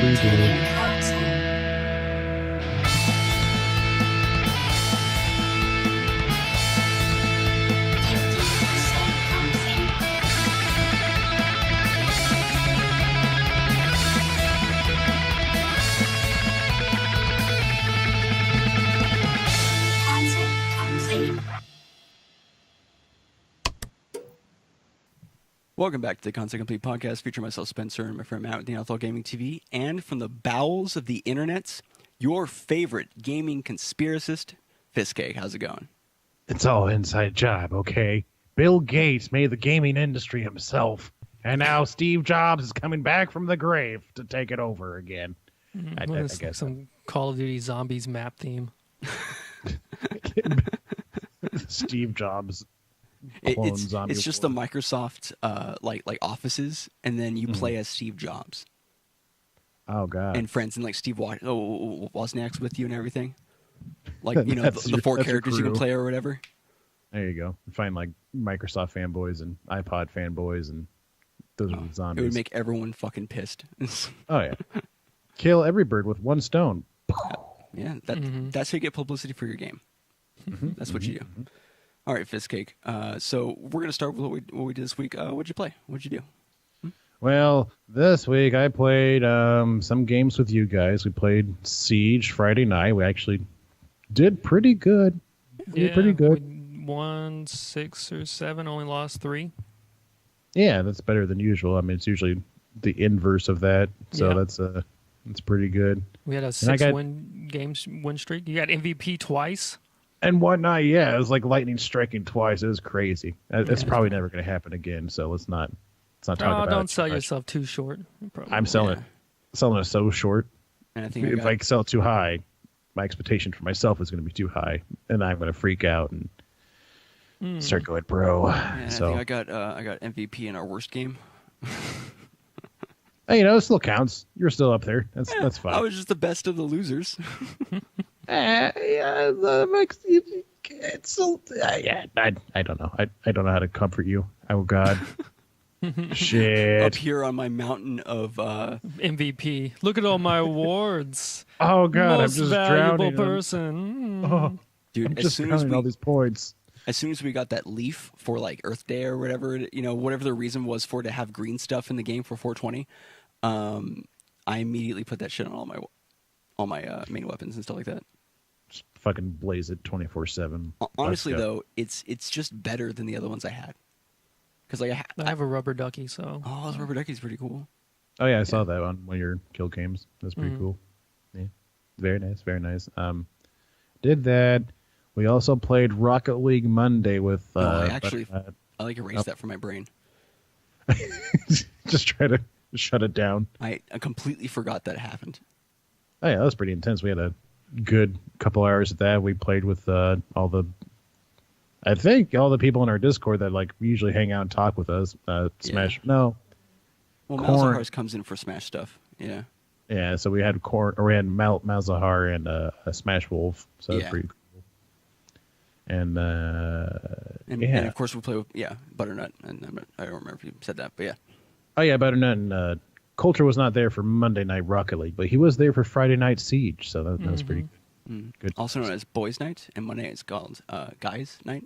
We do. Welcome back to the Content Complete podcast, featuring myself, Spencer, and my friend Matt with the NFL Gaming TV, and from the bowels of the internet, your favorite gaming conspiracist, Fistcake. How's it going? It's all inside job, okay? Bill Gates made the gaming industry himself, and now Steve Jobs is coming back from the grave to take it over again. I guess some Call of Duty Zombies map theme. Steve Jobs. It's just the Microsoft like offices, and then you play as Steve Jobs. Oh god! And friends, and like Steve Wozniak's with you and everything. Like the four characters you can play or whatever. There you go. Find like Microsoft fanboys and iPod fanboys, and those are the zombies. It would make everyone fucking pissed. Oh yeah! Kill every bird with one stone. Yeah, that's how you get publicity for your game. That's what you do. All right, Fistcake. So we're going to start with what we did this week. What'd you play? What'd you do? Well, this week I played some games with you guys. We played Siege Friday night. We actually did pretty good. We won 6 or 7, only lost 3. Yeah, that's better than usual. I mean, it's usually the inverse of that. So that's pretty good. We had a 6-win win streak. You got MVP twice. And whatnot, yeah, it was like lightning striking twice. It was crazy. It's probably never going to happen again. So let's not talk about it. Don't sell yourself too short. I'm selling it so short. And I think if I sell it too high, my expectation for myself is going to be too high, and I'm going to freak out and start going, bro. Yeah, so I think I got MVP in our worst game. Hey, it still counts. You're still up there. That's fine. I was just the best of the losers. I don't know. I don't know how to comfort you. Oh God, shit! Up here on my mountain of MVP. Look at all my awards. Oh God, Most I'm just valuable drowning. person. Oh, dude, I'm just counting all these points. As soon as we got that leaf for like Earth Day or whatever, whatever the reason was for to have green stuff in the game for 420, I immediately put that shit on all my main weapons and stuff like that. Just fucking blaze it 24/7. Honestly, though, it's just better than the other ones I had. Because like I have a rubber ducky, so this rubber ducky's pretty cool. Oh yeah, I saw that on one of your kill games. That's pretty cool. Yeah, very nice, very nice. Did that. We also played Rocket League Monday with. I like erase that from my brain. Just try to shut it down. I completely forgot that happened. Oh yeah, that was pretty intense. We had a good couple hours at that. We played with all the people in our Discord that like usually hang out and talk with us. Smash no. Well, Malzahar comes in for Smash stuff. Yeah. Yeah, so we had Malzahar and a Smash Wolf. So that was pretty cool. And of course we play with Butternut, and I don't remember if you said that, but yeah. Oh yeah, Butternut and Coulter was not there for Monday Night Rocket League, but he was there for Friday Night Siege, so that was pretty good. Also known as Boys Night, and Monday is called Guys Night.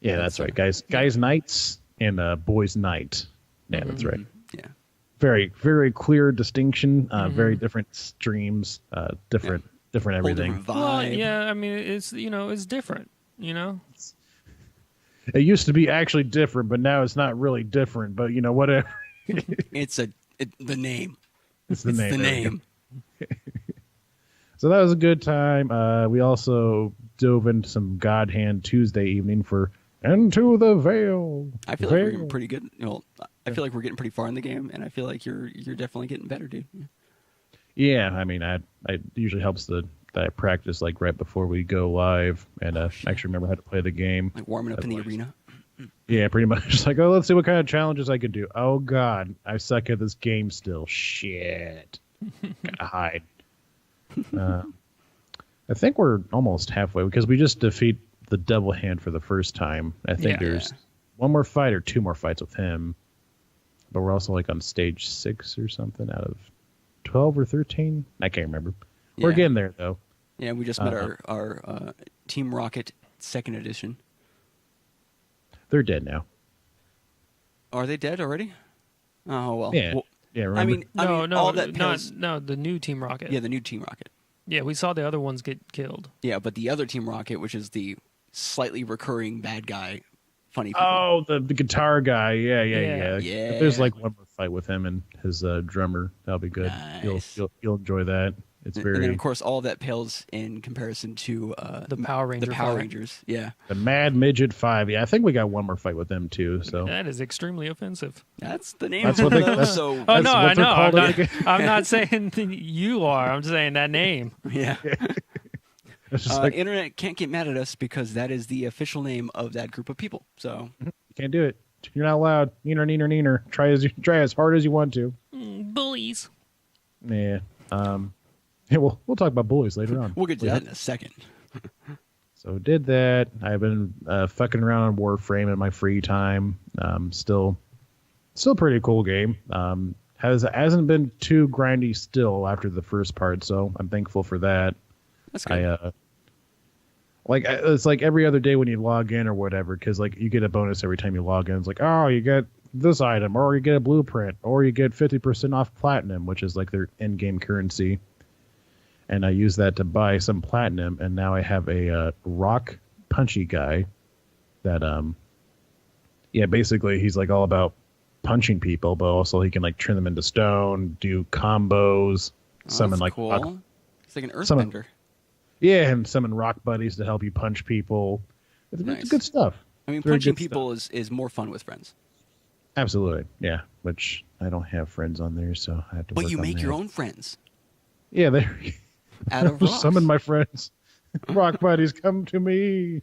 Yeah, that's right. Guys Nights and Boys Night. Yeah, that's right. Yeah. Very, very clear distinction. Very different streams. Different everything. Different vibe. Well, yeah, I mean it's different. It used to be actually different, but now it's not really different. But whatever. It's the name. It's the name. So that was a good time. We also dove into some God Hand Tuesday evening for Into the Veil. I feel like we're getting pretty good. I feel like we're getting pretty far in the game, and I feel like you're definitely getting better, dude. Yeah, I mean, it usually helps that I practice like right before we go live and actually remember how to play the game. Like warming up in the arena. Yeah, pretty much. Like, let's see what kind of challenges I could do. Oh God, I suck at this game still. Shit. Gotta hide. I think we're almost halfway because we just defeat the Devil Hand for the first time. I think there's one more fight or 2 more fights with him, but we're also like on stage 6 or something out of 12 or 13. I can't remember. We're Yeah. getting there though. Yeah, we just met our Team Rocket 2nd edition. They're dead now. Are they dead already? Oh well. Yeah. Well, Yeah. Remember? I mean, all that pales, the new Team Rocket. Yeah, the new Team Rocket. Yeah, we saw the other ones get killed. Yeah, but the other Team Rocket, which is the slightly recurring bad guy, funny people. Oh, the guitar guy. Yeah. Yeah. If there's like one more fight with him and his drummer, that'll be good. Nice. You'll enjoy that. It's very. And then of course all that pales in comparison to The Power Ranger. The Power fight. Rangers. Yeah, the Mad Midget 5. Yeah, I think we got one more fight with them too. So That is extremely offensive. that's the name That's of what it. they- though, that's- so Oh no, I what they're know. called again. I'm not saying that you are. I'm saying that name. yeah. it's just like, Internet can't get mad at us because that is the official name of that group of people. So you can't do it. You're not allowed. Neener. Try as hard as you want to. Bullies. Yeah. Yeah, we'll talk about bullies later on. we'll get to that in a second. So did that. I've been fucking around on Warframe in my free time. Still pretty cool game. Hasn't been too grindy still after the first part, so I'm thankful for that. That's good. It's like every other day when you log in or whatever, because like you get a bonus every time you log in. It's like, oh, you get this item, or you get a blueprint, or you get 50% off platinum, which is like their in-game currency. And I use that to buy some platinum, and now I have a rock punchy guy that basically he's like all about punching people, but also he can like turn them into stone, do combos, summon that's like cool. rock, It's like an Summon- earthbender. and summon rock buddies to help you punch people. It's Nice. good stuff. I mean, Very punching good people is more fun with friends. Absolutely, yeah. Which I don't have friends on there, so I have to. But work you on make that. your own friends Yeah, there. out of rocks. Summon my friends. Rock buddies, come to me.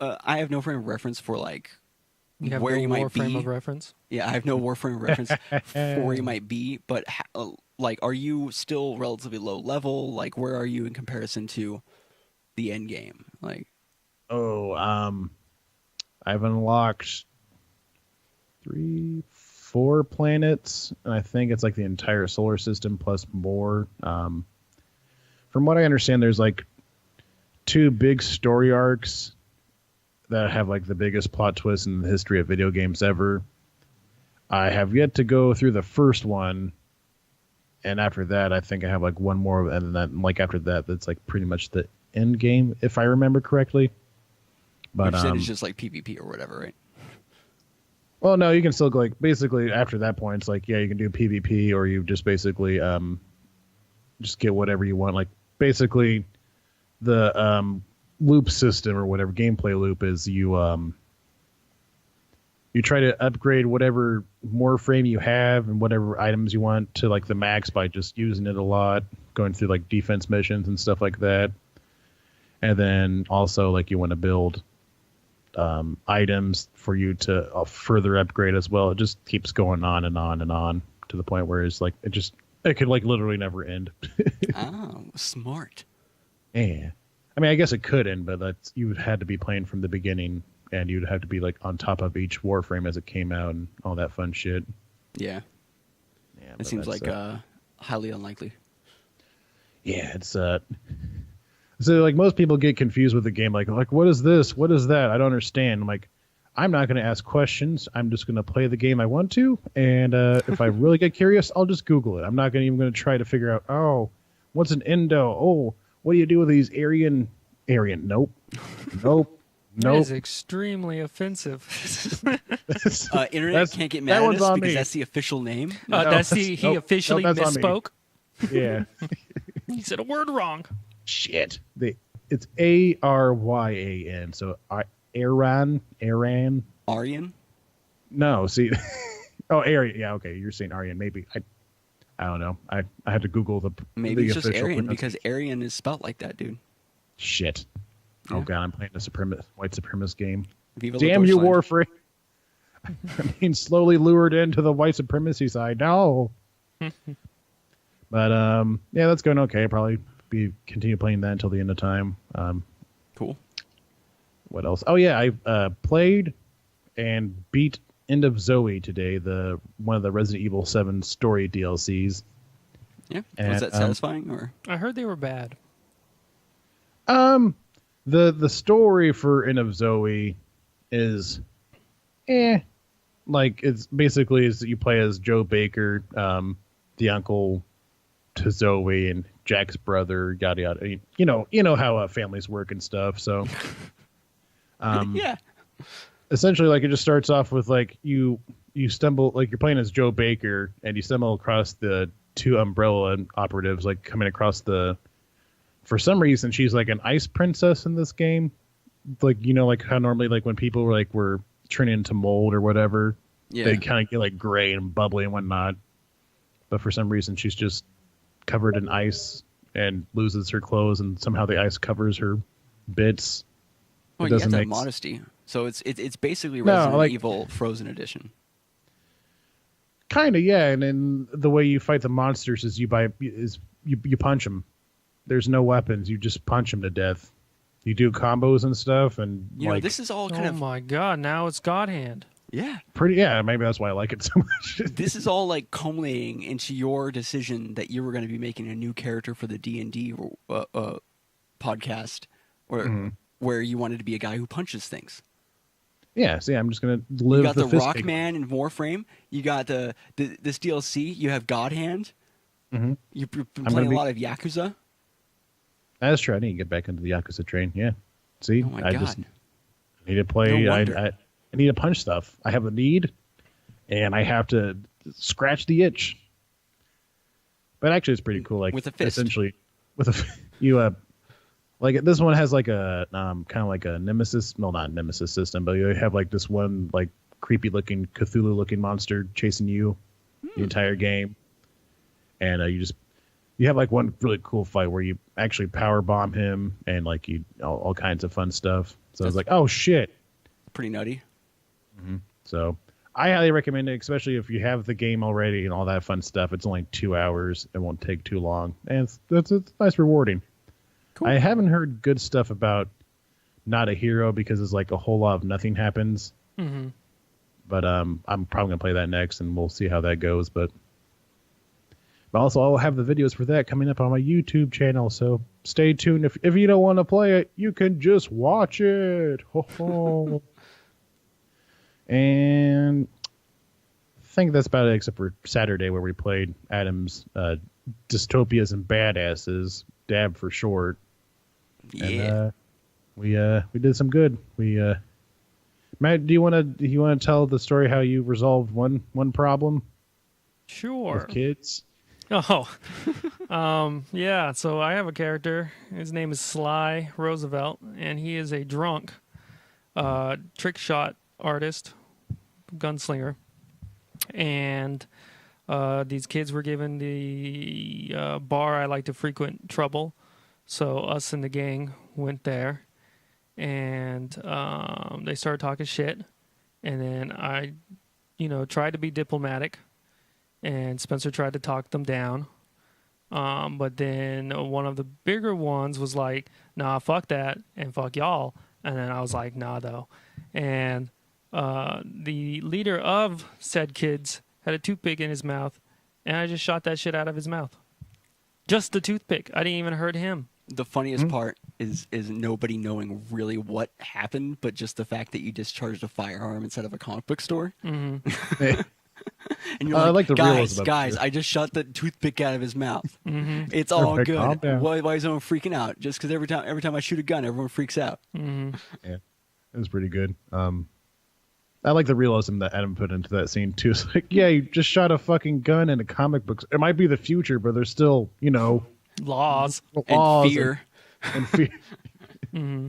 I have no frame of reference for like You have where no you might Warframe be. of reference. Yeah, I have no Warframe reference for where you might be. But like, are you still relatively low level? Like, where are you in comparison to the end game? Like, I've unlocked 4 planets, and I think it's like the entire solar system plus more. From what I understand, there's like 2 big story arcs that have like the biggest plot twist in the history of video games ever. I have yet to go through the first one, and after that, I think I have like one more, and then like after that, that's like pretty much the end game, if I remember correctly. But you said it's just like PvP or whatever, right? well, no, you can still go like basically after that point, it's like, yeah, you can do PvP, or you just basically just get whatever you want. Like basically the loop system or whatever gameplay loop is, you try to upgrade whatever more frame you have and whatever items you want to like the max by just using it a lot, going through like defense missions and stuff like that. And then also like you want to build items for you to further upgrade as well. It just keeps going on and on and on to the point where it's like it could like literally never end. Oh, smart. Yeah, I mean, I guess it could end, but that's you would had to be playing from the beginning, and you'd have to be like on top of each Warframe as it came out and all that fun shit. Yeah, Yeah, it but seems that's, like highly unlikely. yeah, it's so like most people get confused with the game, like what is this? What is that? I don't understand. I'm like, I'm not going to ask questions. I'm just going to play the game I want to, and if I really get curious, I'll just Google it. I'm not even going to try to figure out, oh, what's an endo? Oh, what do you do with these Aryan? Nope. That is extremely offensive. Internet can't get mad at one's us on because me. that's the official name. He officially that's on me. misspoke. Yeah. He said a word wrong. Shit. It's Aryan, so Aran. Aryan? No, see. Oh, Aryan. Yeah, okay. You're saying Aryan. Maybe. I don't know. I had to Google the Maybe the it's just official Aryan because Aryan is spelt like that, dude. Shit. Oh Yeah. god, I'm playing a white supremacist game. Viva la Damn you, Deutschland. Warframe. I'm being slowly lured into the white supremacy side. No. But yeah, that's going okay. I'll probably continue playing that until the end of time. Cool. What else? Oh yeah, I played and beat End of Zoe today, one of the Resident Evil 7 story DLCs. Yeah. And, Was that satisfying or? I heard they were bad. The story for End of Zoe is like it's basically is you play as Joe Baker, the uncle to Zoe and Jack's brother, yada yada. You know how families work and stuff. So, Yeah. essentially, like it just starts off with like you stumble like you're playing as Joe Baker and you stumble across the two Umbrella operatives like coming across the. For some reason, she's like an ice princess in this game. Like, like how normally, like when people were turning into mold or whatever, they kind of get like gray and bubbly and whatnot. But for some reason, she's just covered in ice and loses her clothes, and somehow the ice covers her bits. Well, you have to have modesty. So it's basically Resident Evil Frozen Edition. Kind of, yeah. And then the way you fight the monsters is you punch them. There's no weapons. You just punch them to death. You do combos and stuff, and this is all kind of. Oh my god! Now it's God Hand. Yeah. Pretty. Yeah. Maybe that's why I like it so much. This is all like culminating into your decision that you were going to be making a new character for the D&D podcast, where you wanted to be a guy who punches things. Yeah. See, I'm just gonna live. You got the Rock Man in Warframe. You got this DLC. You have God Hand. Mm-hmm. You've been playing a lot of Yakuza. That's true. I need to get back into the Yakuza train. Yeah. See, oh my God. just need to play. No I need to punch stuff. I have a need, and I have to scratch the itch. But actually, it's pretty cool. Like with a fist. Essentially, with a like this one has like a kind of like a nemesis. No, not nemesis system, but you have like this one like creepy looking Cthulhu looking monster chasing you the entire game, and you have like one really cool fight where you actually power bomb him and like all kinds of fun stuff. So I was like, oh shit, pretty nutty. Mm-hmm. So I highly recommend it, especially if you have the game already and all that fun stuff. It's only 2 hours. It won't take too long, and it's nice, rewarding. Cool. I haven't heard good stuff about Not a Hero because it's like a whole lot of nothing happens. Mm-hmm. But I'm probably gonna play that next, and we'll see how that goes. But also, I'll have the videos for that coming up on my YouTube channel, so stay tuned. If you don't want to play it, you can just watch it. Ho ho. And I think that's about it, except for Saturday where we played Adam's Dystopias and Badasses, DAB for short. Yeah. And we did some good. Matt, do you want to tell the story how you resolved one problem? Sure. With kids. Oh, yeah. So I have a character. His name is Sly Roosevelt, and he is a drunk trick shot artist, gunslinger. And these kids were given the bar I like to frequent trouble. So us and the gang went there, and they started talking shit. And then I, tried to be diplomatic. And Spencer tried to talk them down. But then one of the bigger ones was like, nah, fuck that, and fuck y'all. And then I was like, nah, though. And the leader of said kids had a toothpick in his mouth, and I just shot that shit out of his mouth. Just the toothpick. I didn't even hurt him. The funniest part is nobody knowing really what happened, but just the fact that you discharged a firearm inside of a comic book store. Mm-hmm. And you're like guys, I just shot the toothpick out of his mouth. Mm-hmm. It's all good. Why is everyone freaking out? Just because every time I shoot a gun, everyone freaks out. Mm-hmm. Yeah, it was pretty good. I like the realism that Adam put into that scene too. It's like, yeah, you just shot a fucking gun in a comic book. It might be the future, but there's still, laws and fear. And fear. Mm-hmm.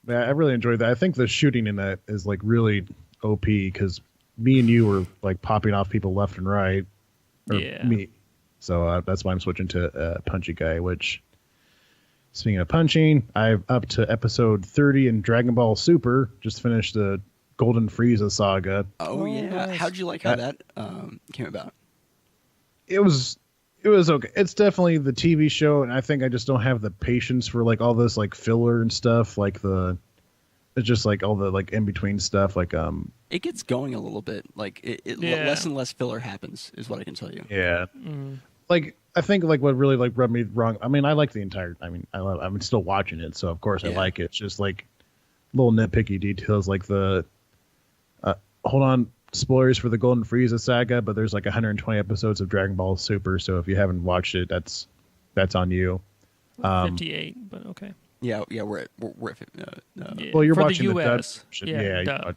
Yeah, I really enjoyed that. I think the shooting in that is like really OP because me and you were like popping off people left and right. Or yeah. Me. So that's why I'm switching to Punchy Guy, which, speaking of punching, I'm up to episode 30 in Dragon Ball Super. Just finished the Golden Frieza saga. Oh, yeah. Nice. How'd you like how that came about? It was okay. It's definitely the TV show, and I think I just don't have the patience for like all this like filler and stuff. It's just like all the like in between stuff. Like it gets going a little bit. Like less and less filler happens, is what I can tell you. Yeah. Mm. Like I think like what really like rubbed me wrong. I mean, I like the entire. I mean, I'm still watching it, so of course I like it. It's just like little nitpicky details, like the. Hold on, spoilers for the Golden Frieza saga, but there's like 120 episodes of Dragon Ball Super, so if you haven't watched it, that's on you. 58, but okay. Yeah, we're at Well, you're for watching the the dub. US. Yeah, dub.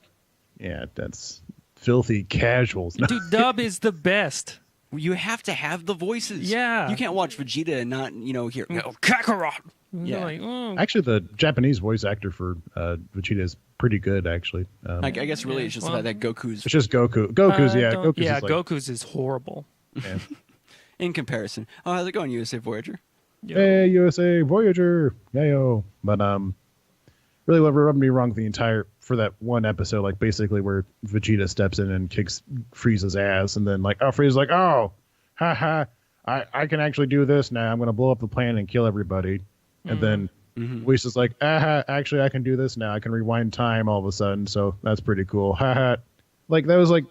that's filthy casuals. Dude, dub is the best. You have to have the voices. Yeah. You can't watch Vegeta and not, hear Kakarot. Yeah. Like, oh. Actually, the Japanese voice actor for Vegeta is pretty good, actually. I guess really it's just the fact that Goku's... It's just Goku. Goku's, Goku's is horrible. Yeah. In comparison. Oh, how's it going, USA Voyager? Hey, USA Voyager. Yayo. But really what rubbed me wrong for that one episode, like basically where Vegeta steps in and kicks Frieza's ass, and then like, Frieza's like, oh, haha, I can actually do this now. I'm going to blow up the planet and kill everybody. And then Whis like, actually I can do this now. I can rewind time all of a sudden, so that's pretty cool. Haha. Like that was like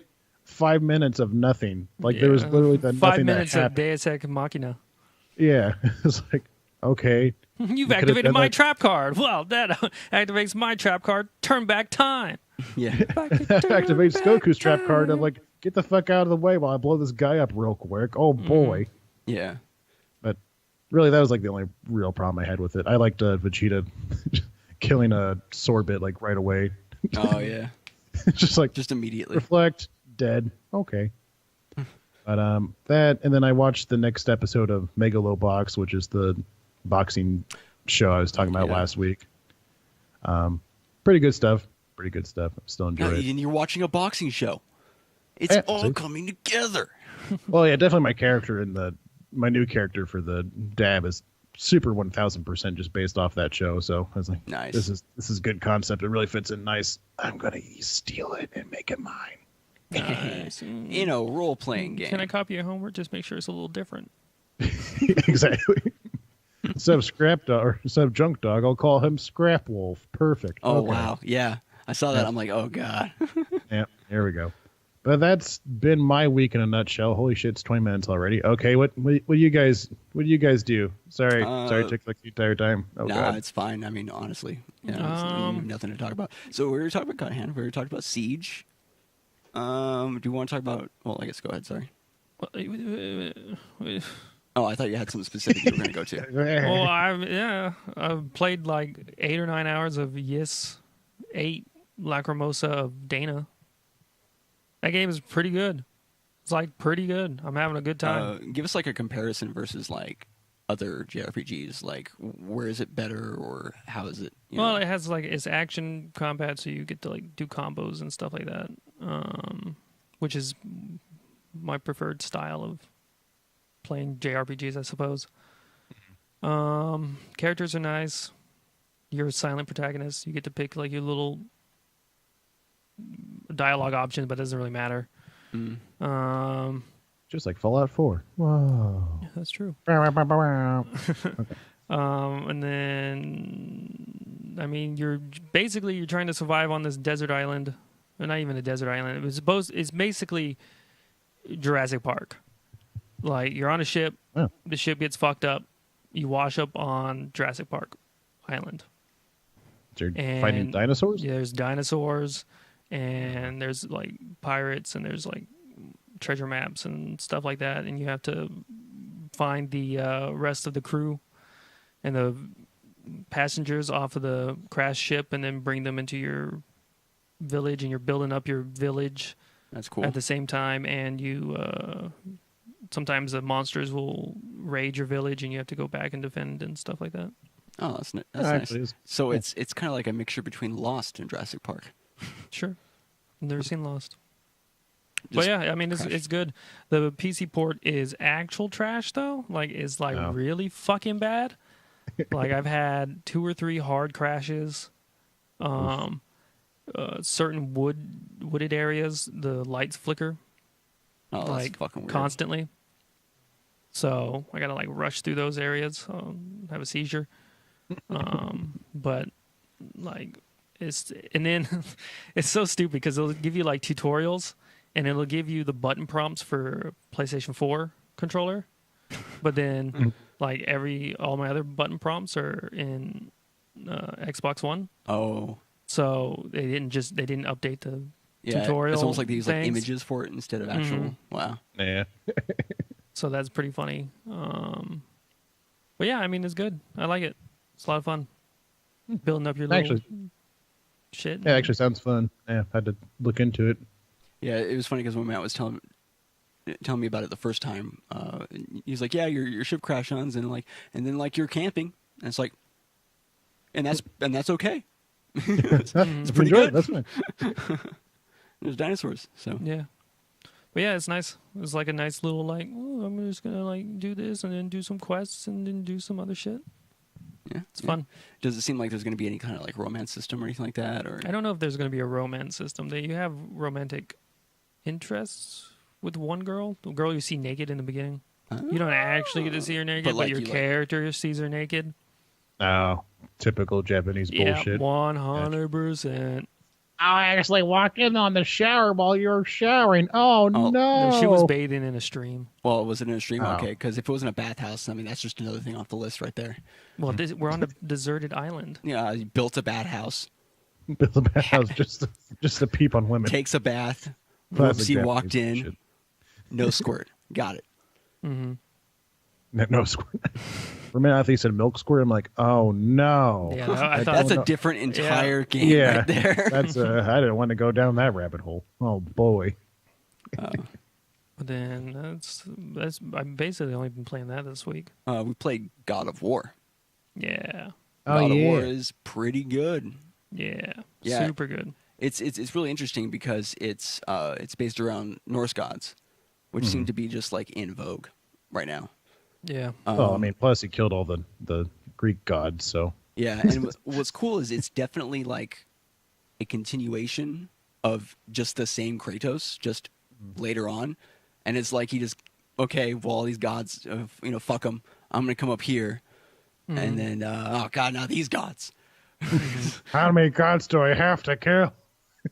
5 minutes of nothing. Like there was literally nothing 5 minutes that of Deus Ex Machina. Yeah. It's like, okay. You've activated my trap card. Well, that activates my trap card. Turn back time. Yeah. Activates Goku's trap card of like, get the fuck out of the way while I blow this guy up real quick. Oh boy. Yeah. But really, that was like the only real problem I had with it. I liked Vegeta killing a Sorbit like right away. Oh yeah. just immediately. Reflect, dead. Okay. But that, and then I watched the next episode of Megalobox, which is the boxing show I was talking about last week. Pretty good stuff. I'm still enjoying it. And you're watching a boxing show. It's all coming together. Well, yeah, definitely my new character for the dab is super 1000% just based off that show. So I was like, nice. This is good concept. It really fits in nice. I'm gonna steal it and make it mine. Nice. Role-playing game. Can I copy your homework? Just make sure it's a little different. Exactly. Instead of Scrap Dog or instead of Junk Dog, I'll call him Scrap Wolf. Perfect. Oh, okay. wow. Yeah. I saw that. I'm like, oh, God. Yeah, here we go. But that's been my week in a nutshell. Holy shit, it's 20 minutes already. Okay, what do you guys do? Sorry took like the entire time. Oh, God. It's fine. I mean, honestly, nothing to talk about. So we were talking about Cuthan. We were talking about Siege. Do you want to talk about? Well, I guess go ahead. Sorry. Oh, I thought you had something specific you were going to go to. Well, I've played like 8 or 9 hours of 8 Lacrimosa of Dana. That game is pretty good. It's like pretty good. I'm having a good time. Give us like a comparison versus like other JRPGs. Like, where is it better, or how is it? Well, it has like it's action combat, so you get to like do combos and stuff like that, which is my preferred style of playing JRPGs, I suppose. Characters are nice. You're a silent protagonist. You get to pick like your little dialogue options, but it doesn't really matter. Just like Fallout 4. Whoa. Yeah, that's true. Okay. And then, I mean, you're trying to survive on this desert island. Or not even a desert island. It's basically Jurassic Park. Like, you're on a ship. Oh. The ship gets fucked up. You wash up on Jurassic Park Island. You're fighting dinosaurs? Yeah, there's dinosaurs, and there's like pirates, and there's like treasure maps and stuff like that, and you have to find the rest of the crew and the passengers off of the crashed ship, and then bring them into your village, and you're building up your village. That's cool. At the same time, and you sometimes the monsters will raid your village, and you have to go back and defend and stuff like that. Oh, that's nice. So it's kind of like a mixture between Lost and Jurassic Park. Sure. I've never seen Lost. But yeah, I mean, it's good. The PC port is actual trash, though. Like, it's like really fucking bad. Like, I've had 2 or 3 hard crashes. Certain wooded areas, the lights flicker. Oh, that's like fucking weird. Constantly. So I gotta like rush through those areas. Have a seizure. But like and then it's so stupid because it'll give you like tutorials, and it'll give you the button prompts for PlayStation 4 controller, but then like all my other button prompts are in Xbox One. Oh, So they didn't update the yeah. tutorial. It's almost like they use like things. images for it instead of actual. Wow. Yeah. So that's pretty funny. But yeah, I mean, it's good. I like it. It's a lot of fun. Building up your little shit. Yeah, it actually sounds fun. Yeah, I had to look into it. Yeah, it was funny because when Matt was telling me about it the first time, he's like, "Yeah, your ship crash lands and then you're camping." And it's like, and that's okay. It's pretty Enjoy good. it. That's fine. There's dinosaurs, so Yeah. But yeah, it's nice. It's like a nice little like, oh, I'm just gonna like do this and then do some quests and then do some other shit. yeah, It's fun. Does it seem like there's going to be any kind of like romance system or anything like that? Or I don't know if there's gonna be a romance system. You have romantic interests with one girl, the girl you see naked in the beginning. You don't actually get to see her naked, but your character sees her naked. Oh, typical Japanese bullshit. Yeah, 100%. I actually walked in on the shower while you were showering. Oh, no. No, she was bathing in a stream. Well, was it in a stream? Oh. Okay, because if it was in a bathhouse, I mean, that's just another thing off the list right there. Well, we're on a deserted island. Yeah, he built a bathhouse, Built a bathhouse just to peep on women. takes a bath. Classic Whoopsie Japanese walked in, bullshit. no squirt. Got it. Mm-hmm. No squirt. For a minute, I think he said milk squirt. I'm like, oh no. Yeah, I thought That's a different entire game Yeah, right there. that's. I didn't want to go down that rabbit hole. Oh boy. But then that's I've basically only been playing that this week. We played God of War. Yeah. Oh God of yeah. War is pretty good. Yeah. Yeah. Super good. It's really interesting because it's based around Norse gods, which seem to be just like in vogue right now. Yeah. Oh, I mean, plus he killed all the Greek gods, so. Yeah, and what's cool is it's definitely like a continuation of just the same Kratos, just later on, and it's like he just okay, well, all these gods, fuck them. I'm gonna come up here, and then oh god, now these gods. How many gods do I have to kill?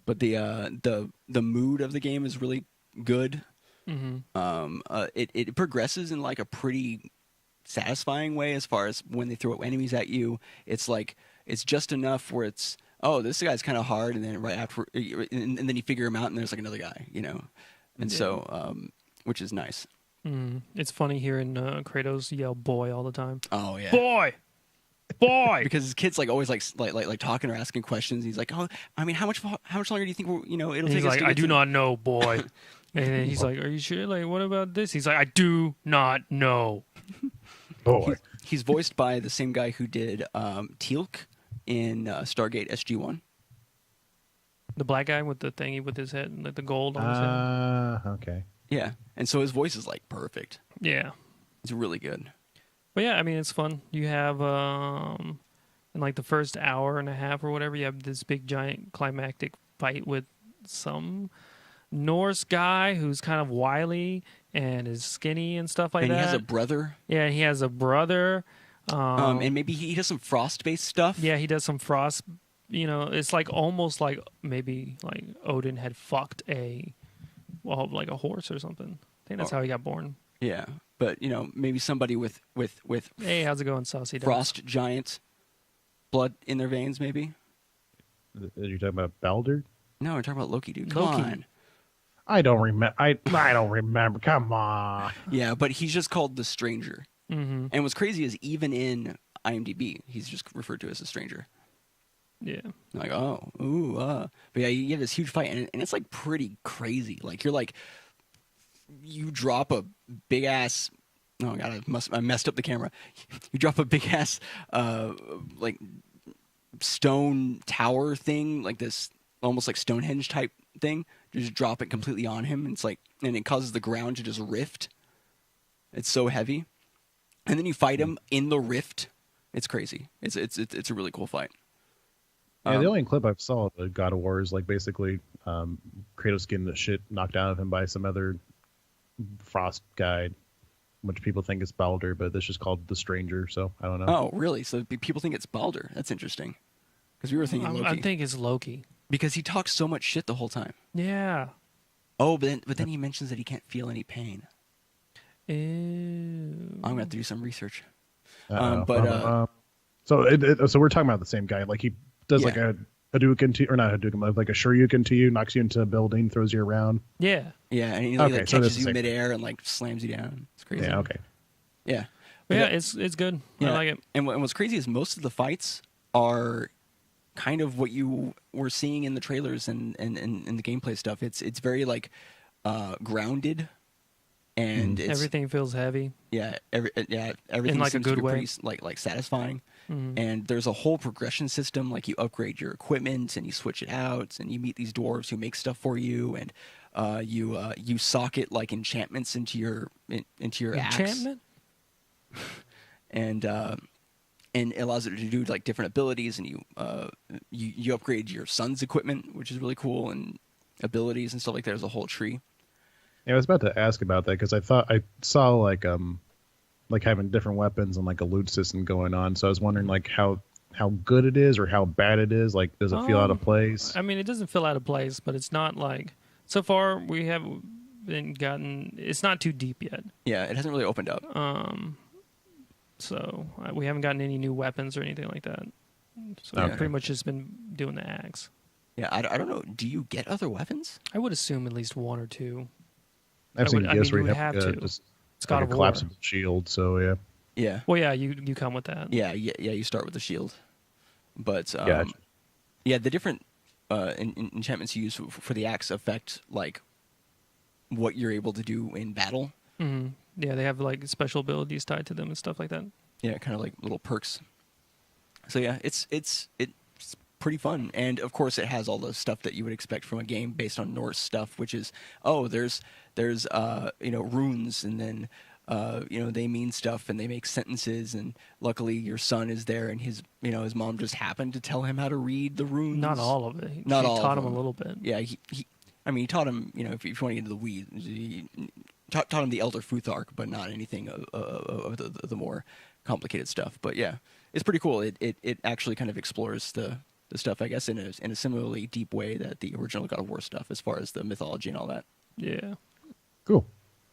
But the mood of the game is really good. It progresses in like a pretty satisfying way as far as when they throw enemies at you. It's like it's just enough where it's this guy's kind of hard, and then right after, and then you figure him out, and there's like another guy, and so which is nice. It's funny hearing Kratos yell "boy" all the time. Oh yeah, boy, because his kid's like always like talking or asking questions. He's like, oh, I mean, how much longer do you think it'll take? He's us like, to I get do to-" not know, boy. And then he's like, are you sure? Like, what about this? He's like, I do not know. Boy. He's voiced by the same guy who did Teal'c in Stargate SG-1. The black guy with the thingy with his head, like the gold on his head. Okay. Yeah, and so his voice is like perfect. Yeah. It's really good. But yeah, I mean, it's fun. You have, in like the first hour and a half or whatever, you have this big giant climactic fight with some Norse guy who's kind of wily and is skinny and stuff like And that. he has a brother. Yeah, he has a brother. And maybe he does some frost-based stuff. Yeah, he does some frost. It's like almost like maybe like Odin had fucked like a horse or something. I think that's how he got born. Yeah, but maybe somebody with Hey, how's it going, Saucy? frost giant blood in their veins, maybe. Are you talking about Baldur? No, we're talking about Loki, dude. Come Loki. on. I don't remember. I don't remember. Come on. Yeah, but he's just called the Stranger. Mm-hmm. And what's crazy is even in IMDb, he's just referred to as the Stranger. Yeah. Like, oh, ooh, but yeah, you have this huge fight, and it's like pretty crazy. Like you drop a big ass. Oh god, I messed up the camera. You drop a big ass, like stone tower thing, like this almost like Stonehenge type thing. You just drop it completely on him, and and it causes the ground to just rift. It's so heavy, and then you fight him in the rift. It's crazy. It's a really cool fight. Yeah, the only clip I've saw of God of War is like basically Kratos getting the shit knocked out of him by some other frost guy, which people think is Baldur, but this is called the Stranger, so I don't know. Oh, really? So people think it's Baldur. That's interesting. Because we were thinking Loki. I think it's Loki. Because he talks so much shit the whole time. Yeah. Oh, but then he mentions that he can't feel any pain. Ew. I'm gonna have to do some research. Uh-oh. But So we're talking about the same guy. Like he does Yeah. like a Hadouken to, or not Hadouken, but like a Shoryuken to you, knocks you into a building, throws you around. Yeah. yeah, and he Okay, like so it is catches the you same. midair and like slams you down. It's crazy. Yeah, okay. Yeah. But yeah, that- it's good. Yeah. I like it. And what's crazy is most of the fights are kind of what you were seeing in the trailers and the gameplay stuff. It's very like grounded, and it's Everything feels heavy. everything like a seems good to be way. pretty like satisfying. Mhm. And there's a whole progression system. Like you upgrade your equipment and you switch it out, and you meet these dwarves who make stuff for you, and you socket like enchantments into your axe. Enchantment? And it allows it to do like different abilities, and you upgrade your son's equipment, which is really cool, and abilities and stuff like that. There's a whole tree. Yeah, I was about to ask about that because I thought I saw like having different weapons and like a loot system going on. So I was wondering like how good it is or how bad it is. Like, does it feel out of place? I mean, it doesn't feel out of place, but it's not like so far we haven't gotten. It's not too deep yet. Yeah, it hasn't really opened up. So we haven't gotten any new weapons or anything like that. So Okay. I've pretty much just been doing the axe. Yeah, I don't know. Do you get other weapons? I would assume at least one or two. I've seen I gifts mean, where you you have would to have to. just It's God like of a War. collapsible shield. So yeah. Yeah, Well, yeah, you come with that. yeah. You start with the shield, but Gotcha. yeah, the different enchantments you use for the axe affect like what you're able to do in battle. Hmm. Yeah, they have like special abilities tied to them and stuff like that. Yeah, kind of like little perks. So yeah, it's pretty fun, and of course it has all the stuff that you would expect from a game based on Norse stuff, which is there's runes, and then they mean stuff and they make sentences, and luckily your son is there, and his mom just happened to tell him how to read the runes. Not all of it. Not she all of taught him them. a little bit. Yeah, he taught him, if you want to get into the weeds, he taught him the Elder Futhark, but not anything of the more complicated stuff. But yeah, it's pretty cool. It actually kind of explores the stuff, I guess, in a similarly deep way that the original God of War stuff, as far as the mythology and all that. Yeah. Cool.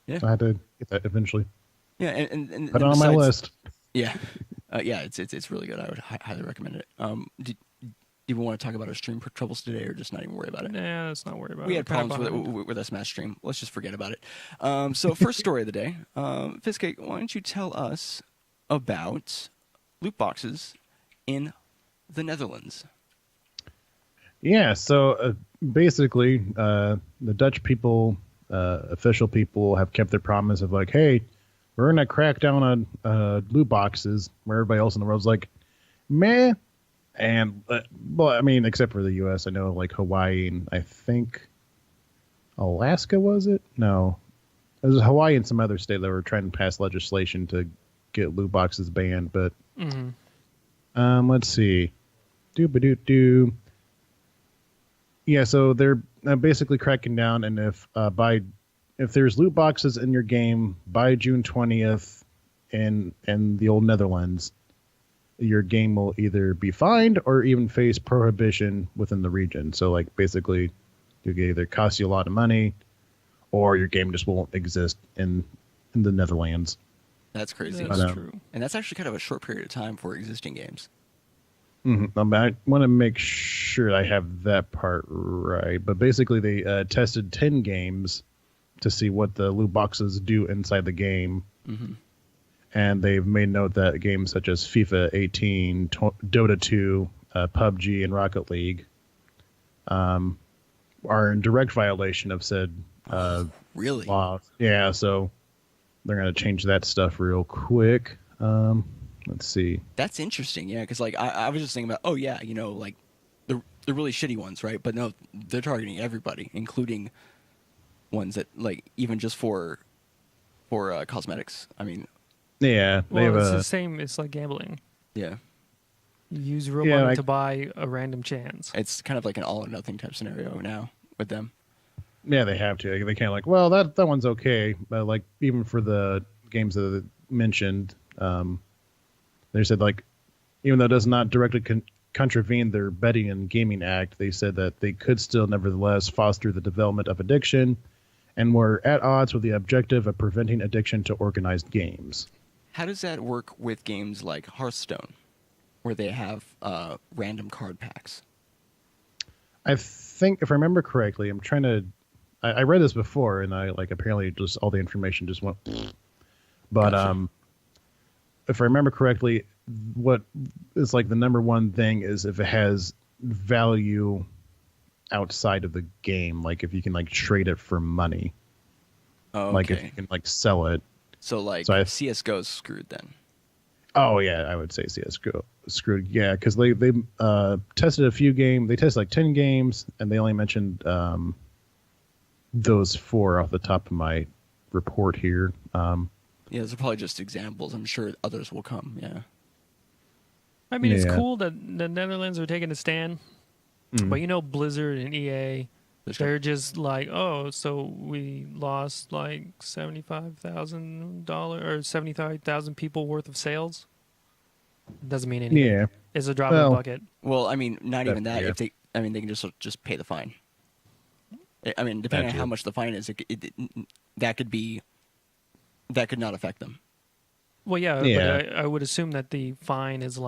Yeah. I had to get that eventually. Yeah, and Put it on my besides- list. Yeah, it's really good. I would highly recommend it. Do you want to talk about our stream troubles today, or just not even worry about it? Nah, let's not worry about We it. had We're kinda problems behind. with our Smash stream. Let's just forget about it. So first story of the day, Fiskake, why don't you tell us about loot boxes in the Netherlands? Yeah, so basically, the Dutch people, official people, have kept their promise of like, hey, we're gonna crack down on loot boxes, where everybody else in the world's like, meh. And well, I mean, except for the U.S., I know like Hawaii and I think Alaska, was it? No, it was Hawaii and some other state that were trying to pass legislation to get loot boxes banned. But let's see, doo. Yeah, so they're basically cracking down, and if there's loot boxes in your game by June 20th in the old Netherlands, your game will either be fined or even face prohibition within the region. So like basically, it either cost you a lot of money, or your game just won't exist in the Netherlands. That's crazy. That's true. And that's actually kind of a short period of time for existing games. I want to make sure I have that part right, but basically they tested 10 games to see what the loot boxes do inside the game. And they've made note that games such as FIFA 18, Dota 2, PUBG, and Rocket League are in direct violation of said Really? law. Yeah, so they're going to change that stuff real quick. Let's see. That's interesting, yeah, because like I was just thinking about, like the really shitty ones, right? But no, they're targeting everybody, including ones that like even just for cosmetics. I mean, Yeah, they Well, have it's a the same. It's like gambling. yeah, You use real Yeah, money like- to buy a random chance. it's kind of like an all or nothing type scenario now with them. Yeah, they have to. They can't like, well, that one's okay, but like even for the games that they mentioned, they said like, even though it does not directly contravene their Betting and Gaming Act, they said that they could still nevertheless foster the development of addiction and were at odds with the objective of preventing addiction to organized games. How does that work with games like Hearthstone, where they have random card packs? I think, if I remember correctly, I'm trying to. I read this before, and I apparently just all the information just went. But Gotcha. if I remember correctly, what is the number one thing is if it has value outside of the game, like if you can trade it for money, Oh, like if okay. you can sell it. So CS:GO's screwed then. Oh yeah, I would say CS:GO screwed. Yeah, because they tested a few games. They tested 10 games, and they only mentioned those 4 off the top of my report here. Yeah, those are probably just examples. I'm sure others will come. Yeah. I mean, it's Yeah. cool that the Netherlands are taking a stand, but Blizzard and EA, they're just oh, so we lost $75,000 or 75,000 people worth of sales. Doesn't mean anything. Yeah. It's a drop in the bucket. Well, I mean, not even that. Yeah. If they, I mean, they can just pay the fine. I mean, depending on how much the fine is, that could not affect them. Well, yeah, Yeah. but I would assume that the fine is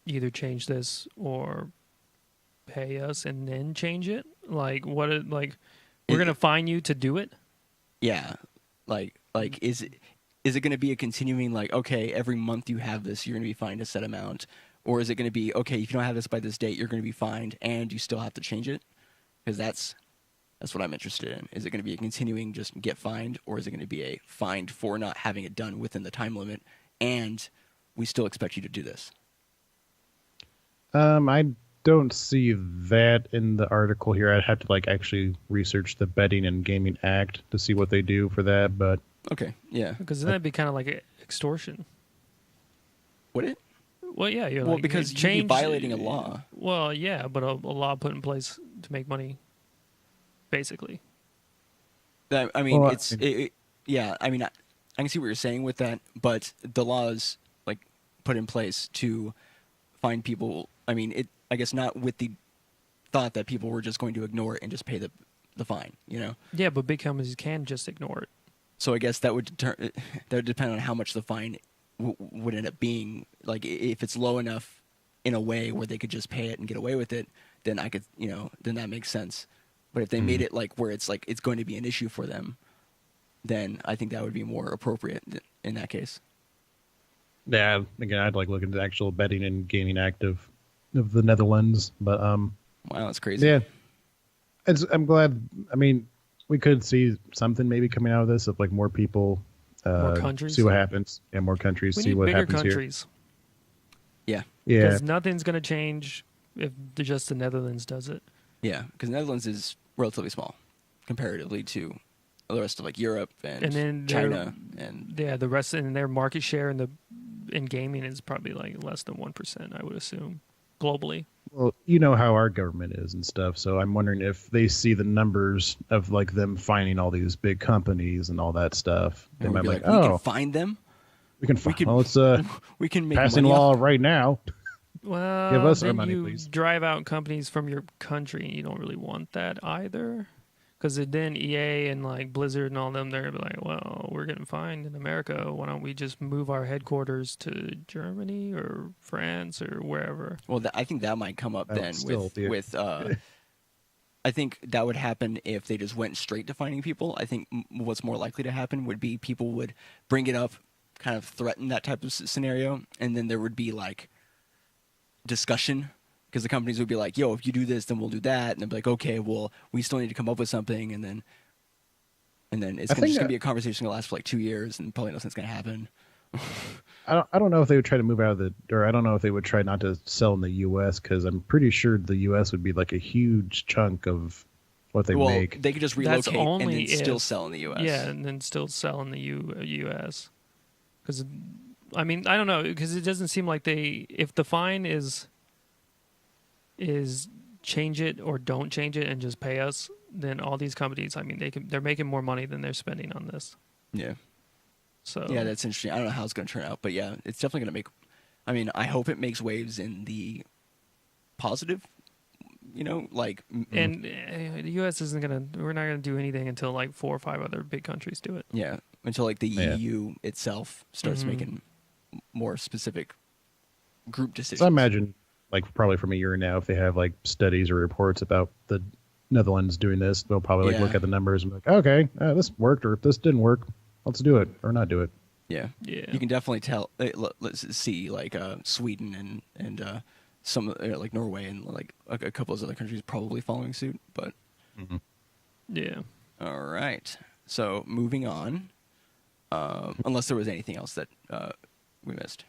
either change this or pay us and then change it. We're gonna fine you to do it. Yeah, is it going to be a continuing okay, every month you have this, you're going to be fined a set amount, or is it going to be okay, if you don't have this by this date, you're going to be fined and you still have to change it? Because that's what I'm interested in. Is it going to be a continuing just get fined, or is it going to be a fined for not having it done within the time limit, and we still expect you to do this? I don't see that in the article here. I'd have to actually research the Betting and Gaming Act to see what they do for that. But Okay, yeah. Because then that'd be kind of like extortion. Would it? Well, yeah, you're because you'd be violating a law. Well, yeah, but a law put in place to make money, basically. I mean, Well, yeah. I mean, I can see what you're saying with that, but the laws put in place to find people. I mean, I guess not with the thought that people were just going to ignore it and just pay the fine. Yeah, but big companies can just ignore it. So I guess that would depend on how much the fine would end up being. If it's low enough in a way where they could just pay it and get away with it, then I could, then that makes sense. But if they made it where it's it's going to be an issue for them, then I think that would be more appropriate in that case. yeah, again, I'd look into the actual Betting and Gaming Act of the Netherlands. But Wow, that's crazy. yeah, I'm glad. I mean, we could see something maybe coming out of this of more people, More countries. see what happens. Yeah, more countries, We see need what bigger happens countries. Yeah, here. Yeah, Because nothing's going to change if just the Netherlands does it. yeah, because the Netherlands is relatively small comparatively to the rest of Europe and then China and Yeah, the rest in their market share in gaming is probably less than 1%, I would assume, globally. well, you know how our government is and stuff. So I'm wondering if they see the numbers of them finding all these big companies and all that stuff. They might be we like, can oh, find them. we can find. could- Well, it's We can make passing money law off- right now. Well, Give us our then money, you please. drive out companies from your country, and you don't really want that either. Because then EA and Blizzard and all them, they're like, well, we're getting fined in America. Why don't we just move our headquarters to Germany or France or wherever? Well, I think that might come up That would then still be- with I think that would happen if they just went straight to finding people. I think what's more likely to happen would be people would bring it up, kind of threaten that type of scenario, and then there would be discussion, because the companies would be like, yo, if you do this, then we'll do that, and they'd be like, okay, well, we still need to come up with something, and then it's just going to be a conversation that lasts for 2 years, and probably nothing's going to happen. I don't know if they would try to move out of or I don't know if they would try not to sell in the U.S. because I'm pretty sure the U.S. would be a huge chunk of what they make. They could just That's relocate and only then still if- sell in the U.S. Yeah, and then still sell in the U.S. Because, I mean, I don't know, because it doesn't seem like if the fine is change it or don't change it and just pay us, then all these companies, I mean, they're making more money than they're spending on this. Yeah. So Yeah, that's interesting. I don't know how it's going to turn out, but yeah, it's definitely going to make. I mean, I hope it makes waves in the positive like And the U.S. isn't gonna. We're not gonna do anything until like 4 or 5 other big countries do it. yeah, until like the EU itself starts making more specific group decisions. So I imagine, like probably from a year now, if they have like studies or reports about the Netherlands doing this, they'll probably like look at the numbers and be like, okay, this worked, or this didn't work, let's do it or not do it. Yeah. You can definitely tell. Let's see, like Sweden and some like Norway and like a couple of other countries probably following suit. But yeah. All right. So moving on, unless there was anything else that we missed.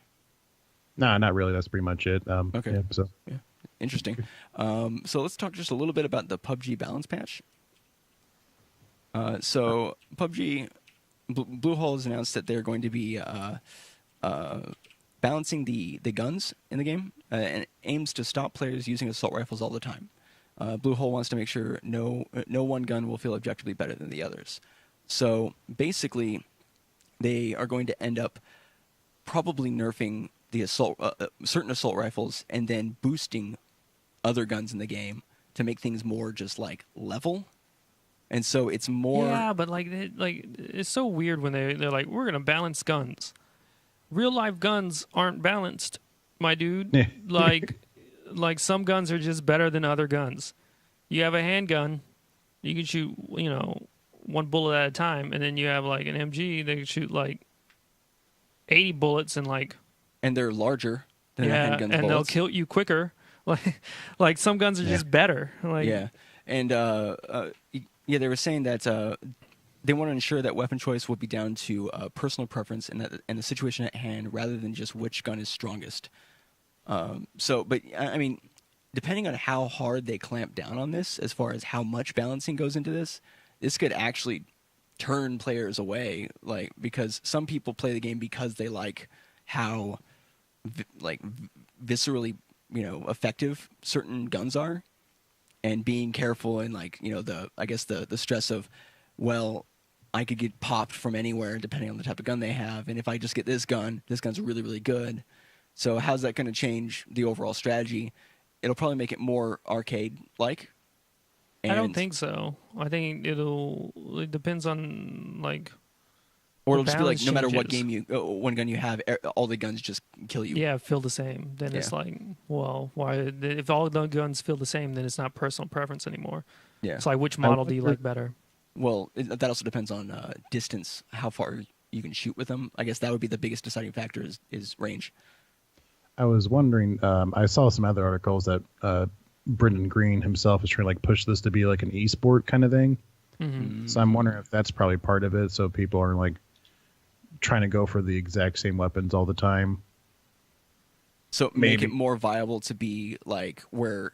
Nah, not really. That's pretty much it. Okay. Yeah. Interesting. So let's talk just a little bit about the PUBG balance patch. So PUBG. Bluehole has announced that they're going to be balancing the guns in the game and aims to stop players using assault rifles all the time. Bluehole wants to make sure no one gun will feel objectively better than the others. So basically, they are going to end up probably nerfing the certain assault rifles and then boosting other guns in the game to make things more just like level. And so it's more. Yeah, but like it's so weird when they're like, we're gonna balance guns. Real life guns aren't balanced, my dude. like some guns are just better than other guns. You have a handgun, you can shoot, one bullet at a time, and then you have like an MG, they can shoot like 80 bullets and like. And they're larger than a handgun's bullets. They'll kill you quicker. Like some guns are just better. Like and they were saying that they want to ensure that weapon choice will be down to personal preference and the situation at hand, rather than just which gun is strongest. But I mean, depending on how hard they clamp down on this, as far as how much balancing goes into this could actually turn players away. Like, because some people play the game because they like how viscerally effective certain guns are. And being careful and the stress of, well, I could get popped from anywhere depending on the type of gun they have, and if I just get this gun's really, really good. So how's that going to change the overall strategy? It'll probably make it more arcade-like. I don't think so. I think it depends on or it'll just be like no matter what one gun you have, all the guns just kill you. Yeah, feel the same. Then it's like, well, why? If all the guns feel the same, then it's not personal preference anymore. Yeah, it's like, which model do you like better? Well, that also depends on distance, how far you can shoot with them. I guess that would be the biggest deciding factor is range. I was wondering. I saw some other articles that Brendan Green himself is trying to push this to be like an esport kind of thing. Mm-hmm. So I'm wondering if that's probably part of it. So people are trying to go for the exact same weapons all the time. So make it more viable to be like where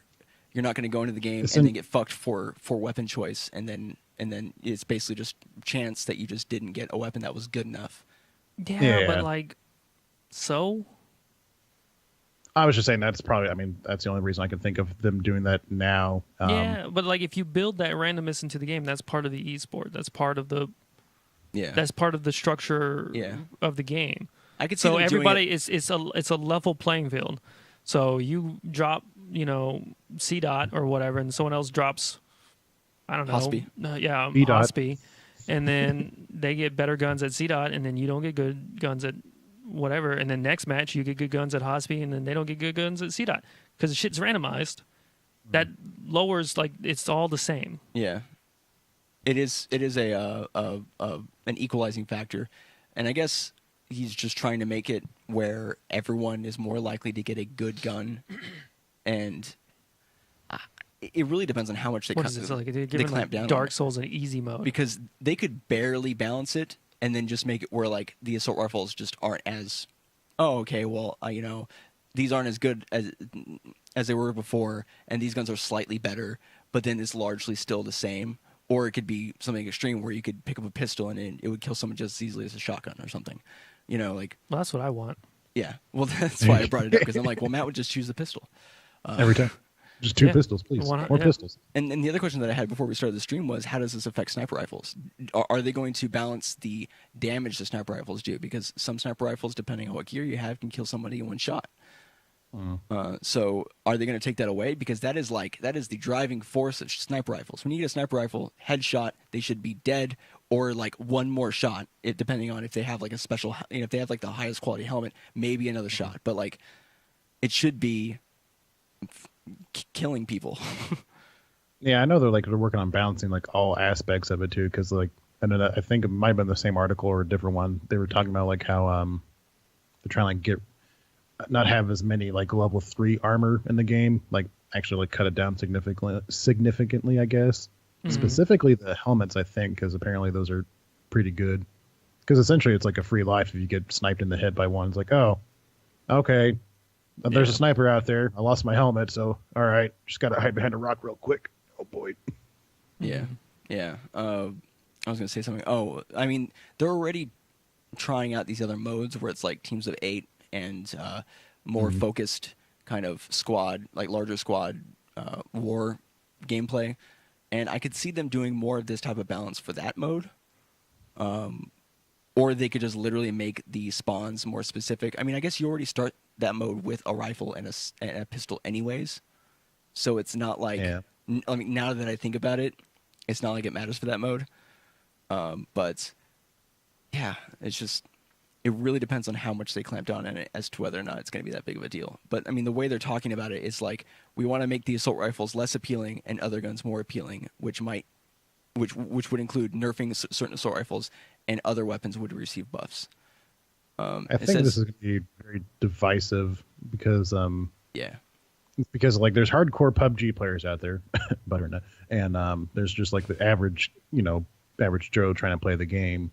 you're not going to go into the game and then get fucked for weapon choice, and then it's basically just chance that you just didn't get a weapon that was good enough. Yeah. But so. I was just saying that's the only reason I can think of them doing that now. But if you build that randomness into the game, that's part of the esport. That's part of the. Yeah. That's part of the structure of the game. I could see so everybody it's a level playing field. So you drop, C dot or whatever, and someone else drops, I don't know. Hospy. Hospy. And then they get better guns at C dot, and then you don't get good guns at whatever. And then next match you get good guns at Hospy, and then they don't get good guns at C dot because the shit's randomized. That lowers it's all the same. Yeah. It is an equalizing factor, and I guess he's just trying to make it where everyone is more likely to get a good gun, and it really depends on how much they clamp down. Dark Souls an easy mode, because they could barely balance it, and then just make it where the assault rifles just aren't as, these aren't as good as they were before, and these guns are slightly better, but then it's largely still the same. Or it could be something extreme where you could pick up a pistol and it would kill someone just as easily as a shotgun or something. Well, that's what I want. Yeah. Well, that's why I brought it up, because I'm like, well, Matt would just choose the pistol. Every time. Just two pistols, please. More pistols. And the other question that I had before we started the stream was, how does this affect sniper rifles? Are they going to balance the damage the sniper rifles do? Because some sniper rifles, depending on what gear you have, can kill somebody in one shot. So are they going to take that away? Because that is the driving force of sniper rifles. When you get a sniper rifle headshot, they should be dead, or like one more shot, depending on if they have like a special, if they have like the highest quality helmet, maybe another shot. But like, it should be killing people. Yeah, I know they're working on balancing like all aspects of it too, because like I think it might have been the same article or a different one. They were talking about like how they're trying to not have as many like level 3 armor in the game, like actually like cut it down significantly, I guess. Specifically the helmets, I think, because apparently those are pretty good. Because essentially it's like a free life if you get sniped in the head by one. It's like, oh, okay, there's a sniper out there. I lost my helmet, so all right, just gotta hide behind a rock real quick. Oh boy. Yeah. I was gonna say something. Oh, I mean, they're already trying out these other modes where it's like teams of 8 and more focused kind of squad, like larger squad war gameplay. And I could see them doing more of this type of balance for that mode. Or they could just literally make the spawns more specific. I mean, I guess you already start that mode with a rifle and a pistol anyways. So it's not like... Yeah. I mean, now that I think about it, it's not like it matters for that mode. But, yeah, it's just... It really depends on how much they clamp down on it as to whether or not it's going to be that big of a deal. But, I mean, the way they're talking about it is like, we want to make the assault rifles less appealing and other guns more appealing, which would include nerfing certain assault rifles, and other weapons would receive buffs. I think this is going to be very divisive because... Because like there's hardcore PUBG players out there, butternut, and there's just like the average Joe trying to play the game,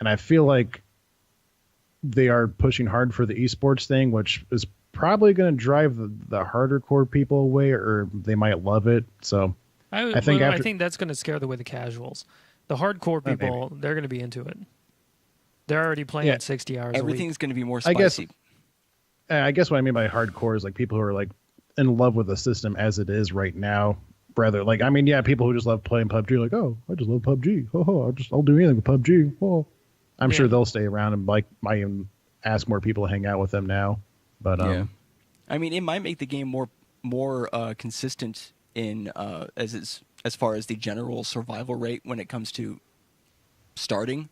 and I feel like they are pushing hard for the esports thing, which is probably going to drive the harder core people away, or they might love it. So I think that's going to scare away the casuals. The hardcore people, they're going to be into it. They're already playing 60 hours. Everything's going to be more spicy. I guess what I mean by hardcore is like people who are like in love with the system as it is right now. Rather, like, I mean, people who just love playing PUBG, like, oh, I just love PUBG. I'll do anything with PUBG. Oh, I'm sure they'll stay around and like might even ask more people to hang out with them now. But I mean, it might make the game more consistent in as far as the general survival rate when it comes to starting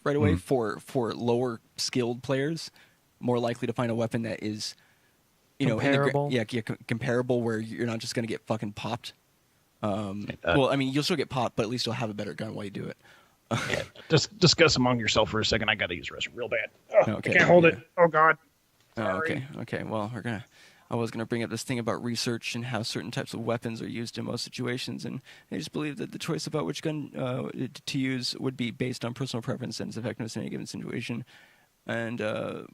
right away for lower skilled players, more likely to find a weapon that is comparable. Comparable, where you're not just going to get fucking popped. Well, I mean, you'll still get popped, but at least you'll have a better gun while you do it. Just discuss among yourself for a second. I got to use the restroom real bad. Okay. I can't hold it. Oh, God. Okay. Well, I was gonna bring up this thing about research and how certain types of weapons are used in most situations, and I just believe that the choice about which gun to use would be based on personal preference and its effectiveness in any given situation. And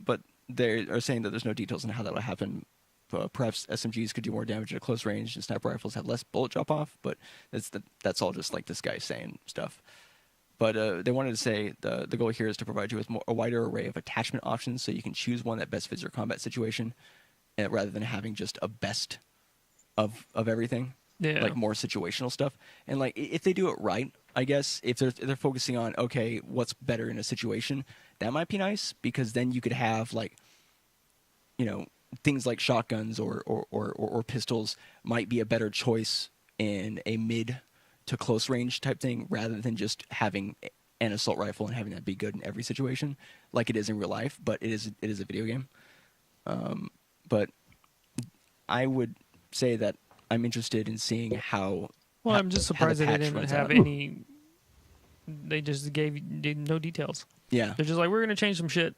but they are saying that there's no details on how that will happen. Perhaps SMGs could do more damage at close range, and sniper rifles have less bullet drop off. But that's all just like this guy saying stuff. But they wanted to say the goal here is to provide you with a wider array of attachment options, so you can choose one that best fits your combat situation, rather than having just a best of everything, like more situational stuff. And like if they do it right, I guess if they're focusing on what's better in a situation, that might be nice, because then you could have like things like shotguns or pistols might be a better choice in a mid to close range type thing, rather than just having an assault rifle and having that be good in every situation like it is in real life. But it is a video game. But I would say that I'm interested in seeing how. Well, I'm just surprised they didn't have any. They just gave no details. Yeah, they're just like, we're gonna change some shit.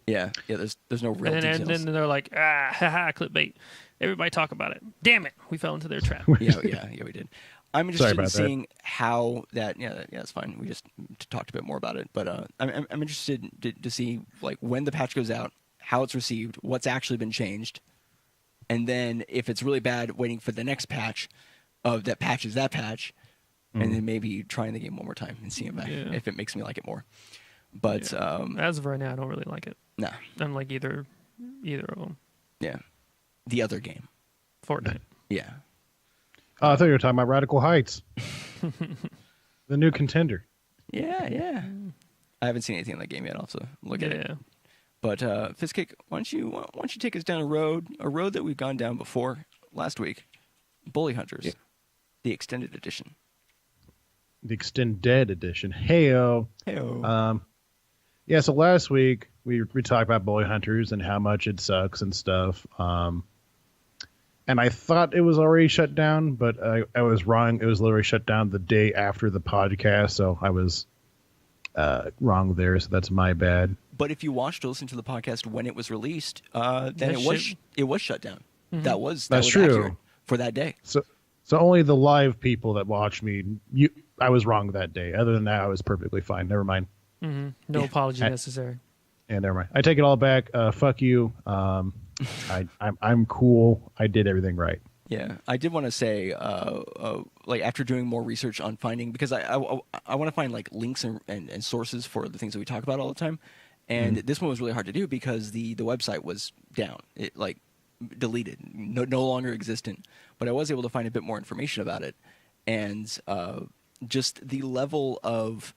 Yeah. There's no real details. And then they're like, haha, clickbait. Everybody talk about it. Damn it, we fell into their trap. yeah, we did. I'm interested in seeing how that. Yeah, that's fine. We just talked a bit more about it, but I'm interested to see like when the patch goes out, how it's received, what's actually been changed, and then if it's really bad, waiting for the next patch of that patch is that patch, and then maybe trying the game one more time and seeing if it makes me like it more. But as of right now, I don't really like it. No, I'm like either of them. Yeah, the other game, Fortnite. Yeah. Oh, I thought you were talking about Radical Heights, the new contender. Yeah. I haven't seen anything in that game yet. I'll have to look at it. But Fistcake, why don't you take us down a road that we've gone down before last week, Bully Hunters, the extended edition. The extended edition. Heyo. Heyo. Yeah. So last week we talked about Bully Hunters and how much it sucks and stuff. And I thought it was already shut down, but I was wrong. It was literally shut down the day after the podcast, so I was wrong there. So that's my bad. But if you watched or listened to the podcast when it was released, then it was shut down. Mm-hmm. That was true accurate for that day. So only the live people that watched me, I was wrong that day. Other than that, I was perfectly fine. Never mind. Mm-hmm. No apology necessary. Yeah, never mind. I take it all back. Fuck you. I'm cool. I did everything right. Yeah, I did want to say, like after doing more research on finding, because I want to find like links and sources for the things that we talk about all the time, and this one was really hard to do because the website was down. It like deleted, no longer existent. But I was able to find a bit more information about it, and just the level of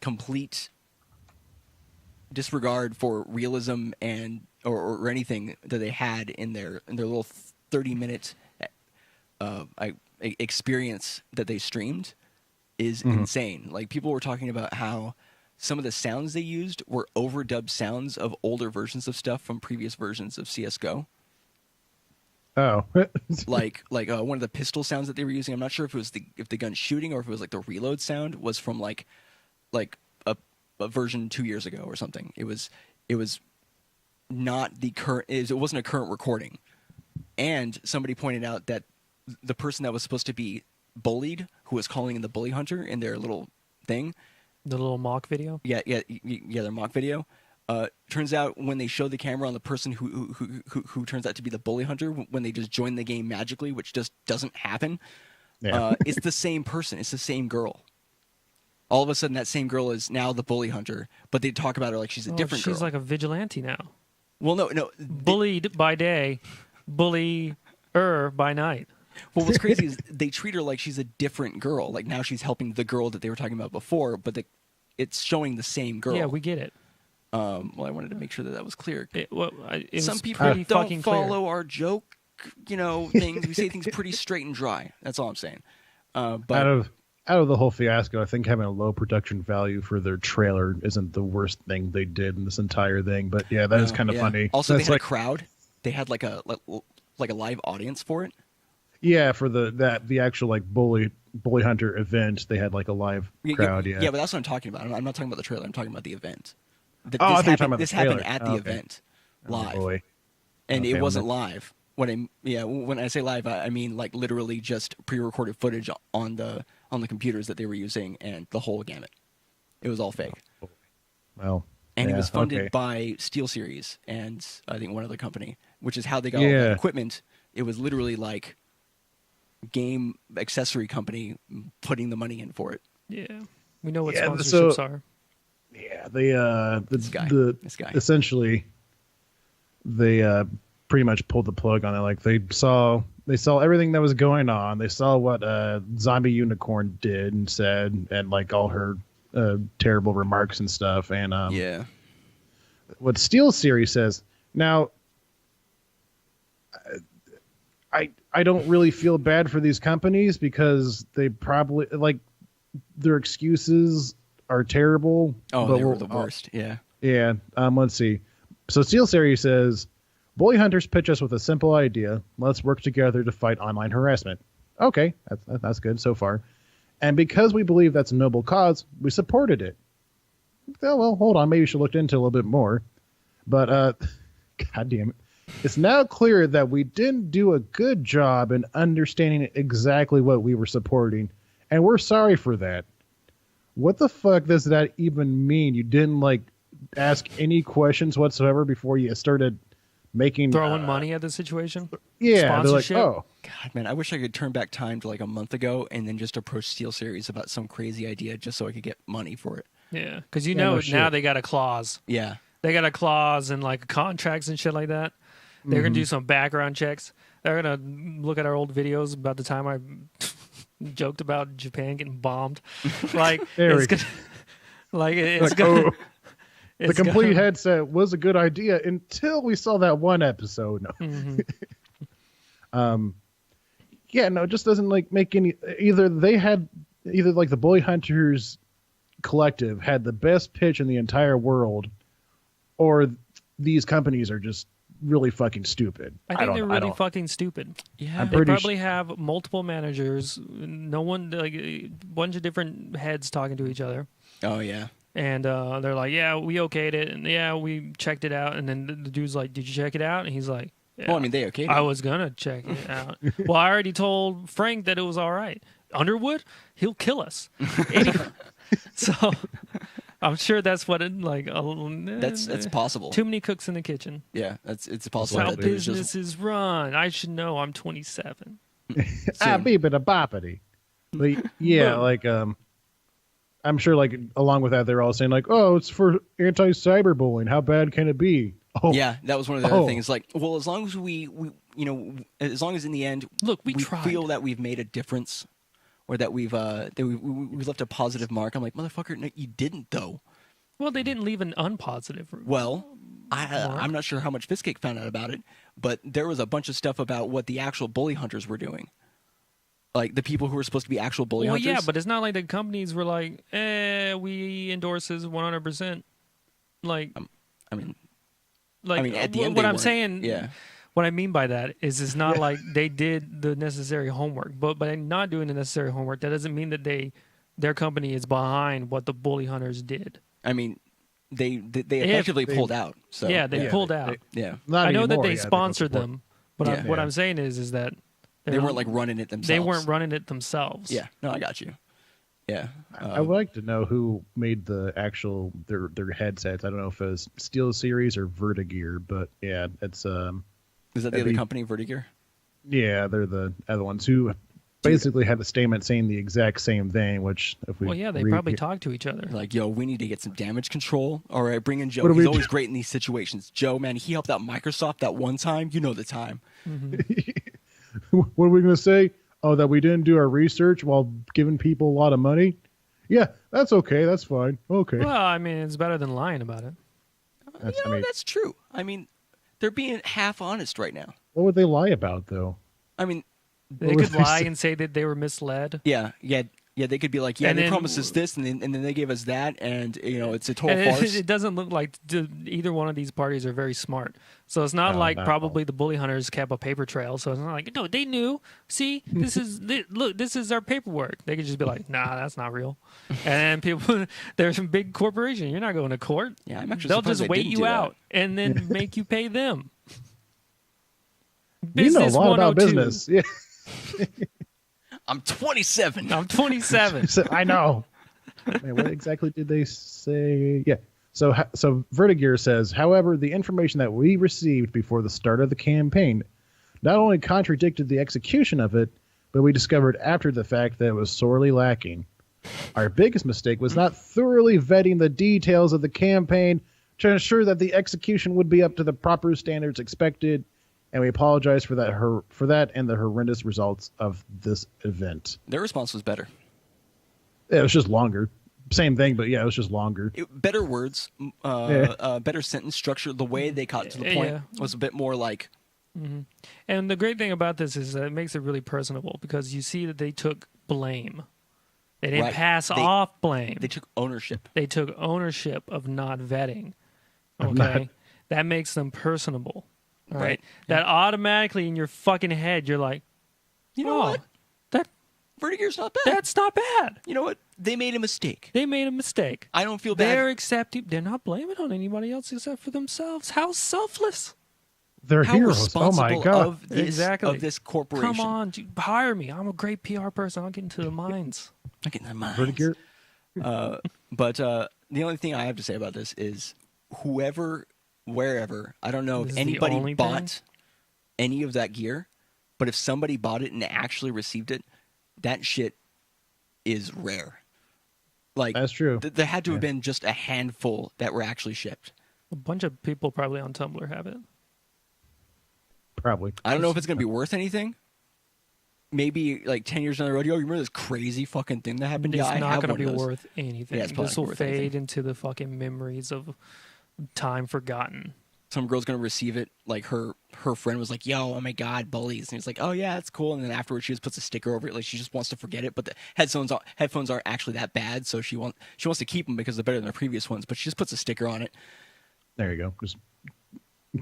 complete disregard for realism and or anything that they had in their little 30-minute experience that they streamed is insane. Like people were talking about how some of the sounds they used were overdubbed sounds of older versions of stuff from previous versions of CS:GO. Oh, like one of the pistol sounds that they were using. I'm not sure if it was the gun shooting or if it was like the reload sound was from like a version 2 years ago or something. It was not the current. It wasn't a current recording. And somebody pointed out that the person that was supposed to be bullied, who was calling in the bully hunter in their little thing, the little mock video. Yeah, their mock video. Turns out when they showed the camera on the person who turns out to be the bully hunter, when they just join the game magically, which just doesn't happen, it's the same person. It's the same girl. All of a sudden, that same girl is now the bully hunter, but they talk about her like she's a different girl. She's like a vigilante now. Well, no. Bullied by day, bully-er by night. Well, what's crazy is they treat her like she's a different girl. Like now she's helping the girl that they were talking about before, but it's showing the same girl. Yeah, we get it. Well, I wanted to make sure that was clear. Some people don't follow our joke, things. We say things pretty straight and dry. That's all I'm saying. But out of the whole fiasco, I think having a low production value for their trailer isn't the worst thing they did in this entire thing. But yeah, that is kind of funny. Also, they had a crowd. They had like a live audience for it. Yeah, for the actual like bully hunter event, they had like a live crowd. Yeah, but that's what I'm talking about. I'm not talking about the trailer. I'm talking about the event. I think you're talking about this the trailer. happened at the event, live, boy. And it wasn't live. When I say live, I mean like literally just pre-recorded footage on the computers that they were using and the whole gamut. It was all fake. Well, and it was funded by SteelSeries and I think one other company, which is how they got all that equipment. It was literally like game accessory company putting the money in for it. Yeah, we know what sponsorships are. Yeah, this guy. Essentially, they pretty much pulled the plug on it. Like they saw everything that was going on. They saw what Zombie Unicorn did and said, and like all her terrible remarks and stuff. And what SteelSeries says now. I don't really feel bad for these companies because they probably like their excuses are terrible. Oh, they were the worst. Yeah. Let's see. So SteelSeries says, bully hunters pitch us with a simple idea. Let's work together to fight online harassment. Okay, that's good so far. And because we believe that's a noble cause, we supported it. Oh, well, hold on. Maybe we should look into it a little bit more. But, God damn it. It's now clear that we didn't do a good job in understanding exactly what we were supporting. And we're sorry for that. What the fuck does that even mean? You didn't, like, ask any questions whatsoever before you started making... Throwing money at the situation? Yeah. They're like, oh. God, man, I wish I could turn back time to, like, a month ago and then just approach SteelSeries about some crazy idea just so I could get money for it. Yeah, because now they got a clause. Yeah. They got a clause and, like, contracts and shit like that. They're going to do some background checks. They're going to look at our old videos about the time I joked about Japan getting bombed. Like, it's going The complete headset was a good idea until we saw that one episode. No. Mhm. Yeah, no, it just doesn't like make any. Either like the Bully Hunters collective had the best pitch in the entire world, or these companies are just really fucking stupid. I think they're really fucking stupid. Yeah, They probably have multiple managers, no one, like a bunch of different heads talking to each other. Oh yeah. And they're like, yeah, we okayed it, and yeah, we checked it out. And then the dude's like, did you check it out? And he's like, yeah, Well, I mean, they okayed it. I was gonna check it out. Well, I already told Frank that it was all right. Underwood, he'll kill us. So I'm sure that's what it like. That's possible. Too many cooks in the kitchen. Yeah, it's possible. That's how that there was business is run. I should know. I'm 27. Beepity boppity. But yeah, like I'm sure like along with that they're all saying like, oh, it's for anti-cyberbullying. How bad can it be? Oh, Yeah, that was one of the other things. Like, well, as long as we as long as in the end, Look, we feel tried. that we've made a difference, or that we've left a positive mark. I'm like, motherfucker, no, you didn't though. Well, they didn't leave an unpositive. Well, I'm not sure how much Fistcake found out about it, but there was a bunch of stuff about what the actual bully hunters were doing. Like the people who were supposed to be actual bully hunters. Yeah, but it's not like the companies were like, we endorse this 100%. Like, I mean, at the end, what they I'm weren't. saying, Yeah. what I mean by that is it's not like they did the necessary homework. But by not doing the necessary homework, that doesn't mean that their company is behind what the bully hunters did. I mean, they effectively pulled out. So yeah, they pulled out. Not I know anymore. that they Yeah, sponsored them, but Yeah. what I'm saying is that they weren't like running it themselves. They weren't running it themselves. Yeah, no, I got you. Yeah, I would like to know who made the actual their headsets. I don't know if it was Steel Series or Vertigear, but yeah, it's is that the other company, Vertigear? Yeah, they're the other ones who basically had a statement saying the exact same thing. Which if we they probably talked to each other. Like, yo, we need to get some damage control. All right, bring in Joe. What do He's we always do? great in these situations. Joe, man, he helped out Microsoft that one time. You know the time. What are we going to say? Oh, that we didn't do our research while giving people a lot of money? Yeah, that's okay. That's fine. Okay. Well, I mean, it's better than lying about it. That's true. I mean, they're being half honest right now. What would they lie about, though? I mean, They could lie and say that they were misled. yeah. They could be like, yeah, And they then- promised us this, and then they gave us that, and it's a total And farce. it doesn't look like either one of these parties are very smart. So it's not No, like not at probably the bully hunters kept a paper trail. So it's not like, no, they knew. See, this is look, this is our paperwork. They could just be like, nah, that's not real. And then people, there's a big corporation. You're not going to court. Yeah, I'm actually They'll surprised just they wait didn't you do that. out and then make you pay them. You know a Business lot about 102. business. Yeah, I'm 27. I'm 27. So, I know. Man, what exactly did they say? Yeah. So Vertigear says, however, the information that we received before the start of the campaign not only contradicted the execution of it, but we discovered after the fact that it was sorely lacking. Our biggest mistake was not thoroughly vetting the details of the campaign to ensure that the execution would be up to the proper standards expected, and we apologize for that and the horrendous results of this event. Their response was better. It was just longer. Same thing, but yeah, it was just longer. Better words, better sentence structure. The way they got to the point was a bit more like. And the great thing about this is that it makes it really personable because you see that they took blame. They didn't pass off blame. They took ownership. They took ownership of not vetting. Okay? That makes them personable. All right? That automatically in your fucking head, you're like, You know what? That Vertigear's not bad. That's not bad. You know what? They made a mistake. They made a mistake. I don't feel bad. They're accepting. They're not blaming on anybody else except for themselves. How selfless. They're How heroes. Oh responsible my god. of this, of this corporation. Come on, hire me. I'm a great PR person. I'll get into the mines. I get in their minds. Vertigear. But the only thing I have to say about this is whoever, wherever, I don't know This if is the anybody only bought thing? any of that gear, but if somebody bought it and actually received it, that shit is rare. Like That's true. There had to have been just a handful that were actually shipped. A bunch of people probably on Tumblr have it. Probably. I don't know if it's going to be worth anything, maybe like 10 years down the road, yo, you remember this crazy fucking thing that happened? It's Yeah, I not have going one to of be those. worth anything. Yeah, it's probably This not will worth fade anything. into the fucking memories of time forgotten. Some girl's gonna receive it, like her friend was like, yo, oh my god, bullies, and he's like, oh yeah, that's cool, and then afterwards she just puts a sticker over it, like she just wants to forget it, but the headphones aren't actually that bad, so she wants to keep them because they're better than the previous ones, but she just puts a sticker on it. There you go. Just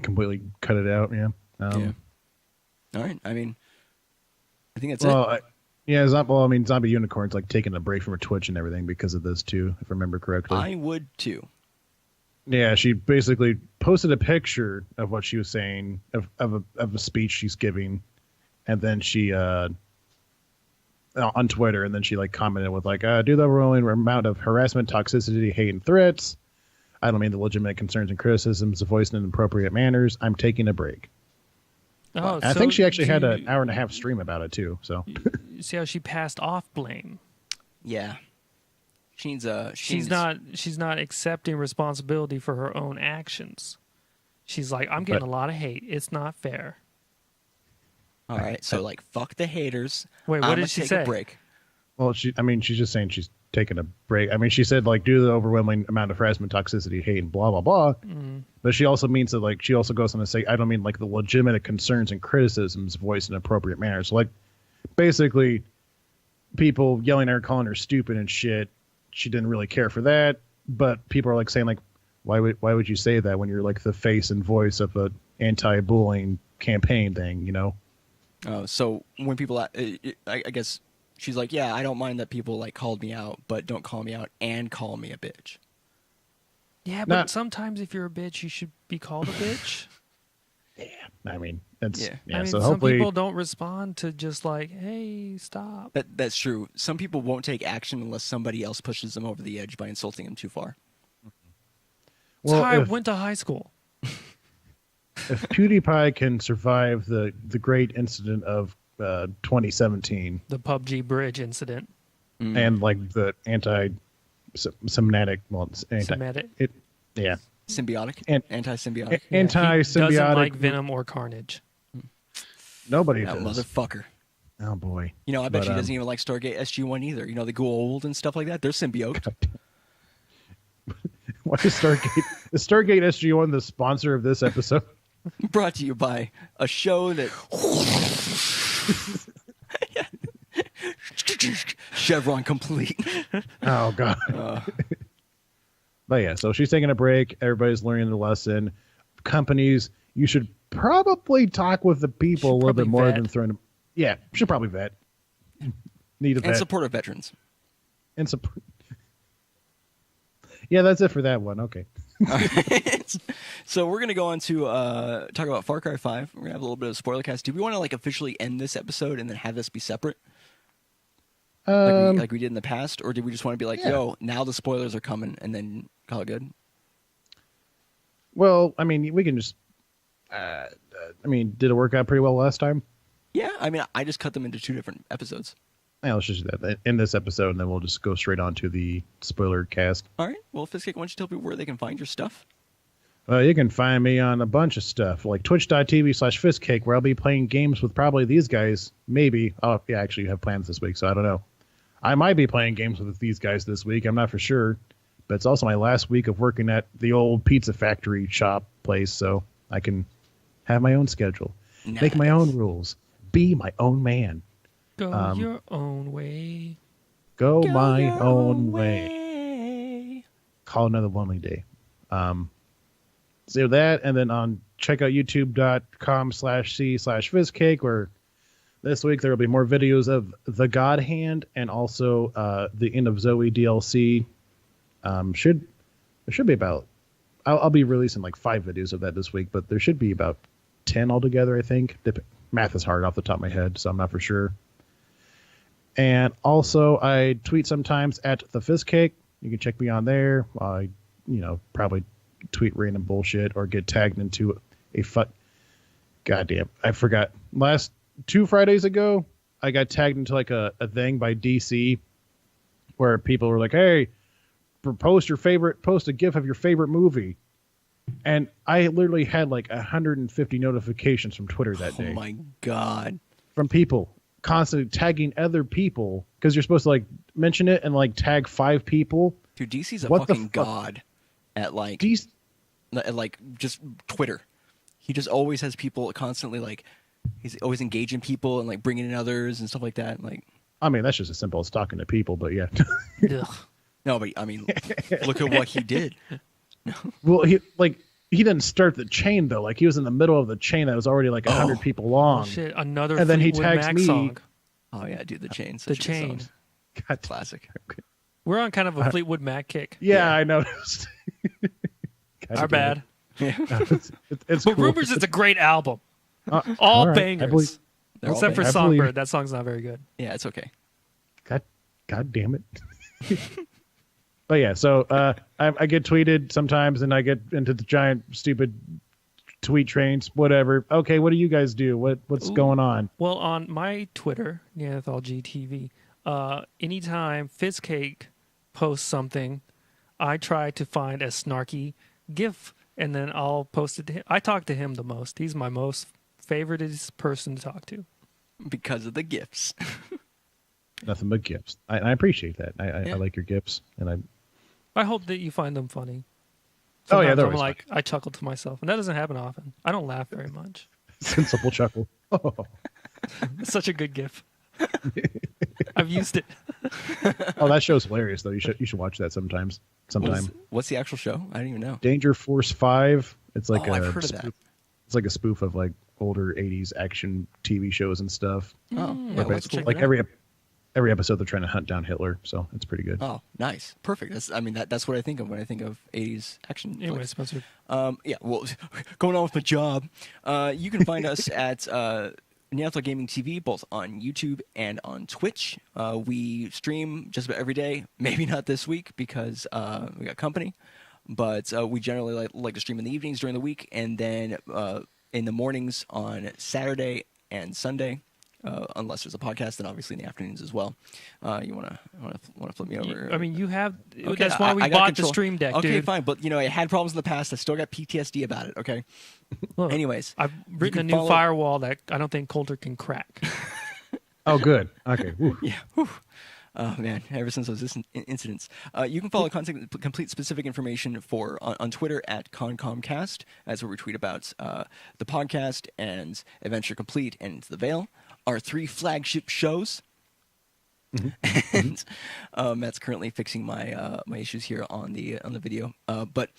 completely cut it out. Yeah. Yeah. All right. I mean, I think that's it. I mean, Zombie Unicorn's like taking a break from her Twitch and everything because of this too, if I remember correctly. I would too. Yeah, she basically posted a picture of what she was saying of a speech she's giving, and then she on Twitter, and then she like commented with like, "Do the overwhelming amount of harassment, toxicity, hate, and threats. I don't mean the legitimate concerns and criticisms voiced in appropriate manners. I'm taking a break." Oh, I think she actually had an hour and a half stream about it too. So you see how she passed off blame. Yeah. She's not accepting responsibility for her own actions. She's like, I'm getting a lot of hate. It's not fair. All right, so like, fuck the haters. Wait, what did she say? A break. Well, she's just saying she's taking a break. I mean, she said like, due to the overwhelming amount of harassment, toxicity, hate, and blah blah blah. Mm. But she also means that like she also goes on to say, I don't mean like the legitimate concerns and criticisms voiced in appropriate manner. So like, basically, people yelling at her, calling her stupid and shit. She didn't really care for that, but people are like saying like, why would you say that when you're like the face and voice of a anti-bullying campaign thing, you know? Oh, so when people, I guess she's like, yeah, I don't mind that people like called me out, but don't call me out and call me a bitch. Yeah, but sometimes if you're a bitch, you should be called a bitch. Yeah, I mean, that's I mean, so some hopefully people don't respond to just like, hey, stop. That's true. Some people won't take action unless somebody else pushes them over the edge by insulting them too far. Well, I went to high school. If PewDiePie can survive the great incident of 2017, the PUBG bridge incident, and like the anti-Semitic, Symbiotic? Anti-symbiotic? Anti-symbiotic. He doesn't like Venom or Carnage. Nobody that does. Motherfucker. Oh, boy. You know, I bet she doesn't even like Stargate SG-1 either. You know, they go old and stuff like that. They're symbiote. Why is Stargate SG-1 the sponsor of this episode? Brought to you by a show that... Chevron complete. Oh, God. But yeah, so she's taking a break. Everybody's learning the lesson. Companies, you should probably talk with the people a little bit more than throwing them. Yeah, should probably vet. Need a vet. And support our veterans. And support. Yeah, that's it for that one. Okay. All right. So we're going to go on to talk about Far Cry 5. We're going to have a little bit of spoiler cast. Do we want to like officially end this episode and then have this be separate? Like we did in the past? Or did we just want to be like, yo, now the spoilers are coming and then call it good? Well, I mean, we can just... did it work out pretty well last time? Yeah, I mean, I just cut them into 2 different episodes. Yeah, let's just do that in this episode, and then we'll just go straight on to the spoiler cast. All right. Well, Fizzcake, why don't you tell people where they can find your stuff? You can find me on a bunch of stuff, like twitch.tv/Fizzcake, where I'll be playing games with probably these guys. Maybe. Oh, yeah, actually, you have plans this week, so I don't know. I might be playing games with these guys this week. I'm not for sure. But it's also my last week of working at the old pizza factory shop place, so I can have my own schedule, make my own rules, be my own man. Go your own way. Go my own way. Call another lonely day. So that, and then check out youtube.com/c/Fizzcake, where this week there will be more videos of the God Hand and also the End of Zoe DLC. There should be about... I'll be releasing like 5 videos of that this week, but there should be about 10 altogether, I think. Math is hard off the top of my head, so I'm not for sure. And also, I tweet sometimes at the Fizzcake. You can check me on there. I, probably tweet random bullshit or get tagged into a Goddamn, I forgot. Last 2 Fridays ago, I got tagged into like a thing by DC where people were like, "Hey, post a GIF of your favorite movie." And I literally had like 150 notifications from Twitter that day. Oh my God. From people. constantly tagging other people because you're supposed to like mention it and like tag 5 people. Dude, DC's a What the fucking fuck? god at like DC, at like just Twitter. He just always has people constantly like he's always engaging people and like bringing in others and stuff like that. Like, I mean, that's just as simple as talking to people, but yeah. Ugh. no, but I mean, look at what he did. Well, he didn't start the chain though. Like he was in the middle of the chain that was already like 100 people long. Oh, shit, another And then he Fleetwood tags Mac me. song. Oh yeah, dude, the chain. The chain. God, Classic. We're on kind of a Fleetwood Mac kick. yeah, I noticed. God Our damn it. bad. It's But cool. Rumors is a great album. All All right, bangers. I believe- They're all Except for bangers. I believe- Songbird. That song's not very good. Yeah, it's okay. God damn it. But yeah, so I get tweeted sometimes, and I get into the giant stupid tweet trains. Whatever. Okay, what do you guys do? What's Ooh. going on? Well, on my Twitter, Neanderthal GTV, anytime Fizzcake posts something, I try to find a snarky GIF, and then I'll post it to him. I talk to him the most. He's my most favoriteest person to talk to. Because of the gifts. Nothing but gifts. I appreciate that. I Yeah. like your gifts, and I hope that you find them funny. Oh, yeah, Sometimes they're I'm always like, I chuckle to myself, and that doesn't happen often. I don't laugh very much. sensible chuckle. Oh. It's such a good GIF. I've used it. Oh, that show's hilarious though. You should watch that sometimes. Sometime. What's the actual show? I don't even know. Danger Force 5. It's like I've heard of that. It's like a spoof of like older 80s action TV shows and stuff. Oh, Mm, yeah, let's let's check check Like it out. every episode they're trying to hunt down Hitler, so it's pretty good. Oh, nice, perfect. That's what I think of when I think of '80s action. Anyway, flicks. Spencer. Yeah. Well, going on with my job, you can find us at Neanderthal Gaming TV, both on YouTube and on Twitch. We stream just about every day. Maybe not this week because we got company, but we generally like to stream in the evenings during the week, and then in the mornings on Saturday and Sunday. Unless there's a podcast, then obviously in the afternoons as well. You want to flip me over? I mean, you have. Okay, That's why we I got bought control. the Stream Deck, Okay, dude. fine, but I had problems in the past. I still got PTSD about it. Okay. Look, Anyways, I've written a can new follow- firewall that I don't think Coulter can crack. Oh, good. Okay. Whew. yeah. Whew. Oh man! Ever since those incidents, you can follow Content Complete specific information on Twitter at ConcomCast. That's where we tweet about the podcast and Adventure Complete and Into the Veil, our 3 flagship shows. And Matt's currently fixing my my issues here on the video, but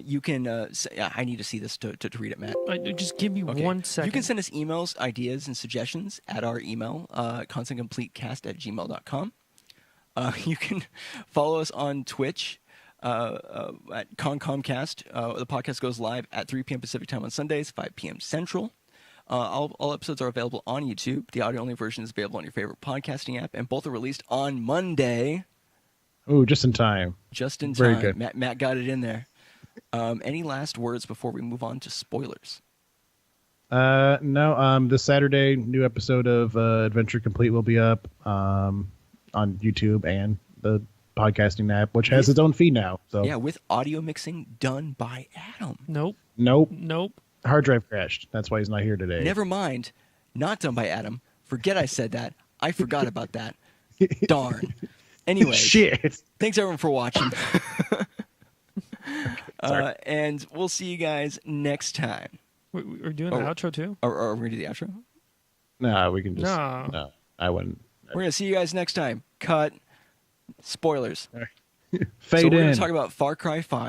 you can. I need to see this to read it, Matt. Just give me Okay. 1 second. You can send us emails, ideas, and suggestions at our email, contentcompletecast@gmail.com. You can follow us on Twitch at ConcomCast. The podcast goes live at 3 p.m. Pacific time on Sundays, 5 p.m. Central. All episodes are available on YouTube. The audio-only version is available on your favorite podcasting app, and both are released on Monday. Ooh, just in time. Just in Very time. good. Matt got it in there. Any last words before we move on to spoilers? No. This Saturday, new episode of Adventure Complete will be up on YouTube and the podcasting app, which has its own feed now. So Yeah, with audio mixing done by Adam. Nope. nope. Hard drive crashed. That's why he's not here today. Never mind. Not done by Adam. Forget I said that. I forgot about that. Darn. Anyway, Shit. thanks everyone for watching. Sorry. And we'll see you guys next time. We're doing the outro too? Or are we going to do the outro? No, we can just. No. No, I wouldn't. We're going to see you guys next time. Cut. Spoilers. Fade So we're in. going to talk about Far Cry 5.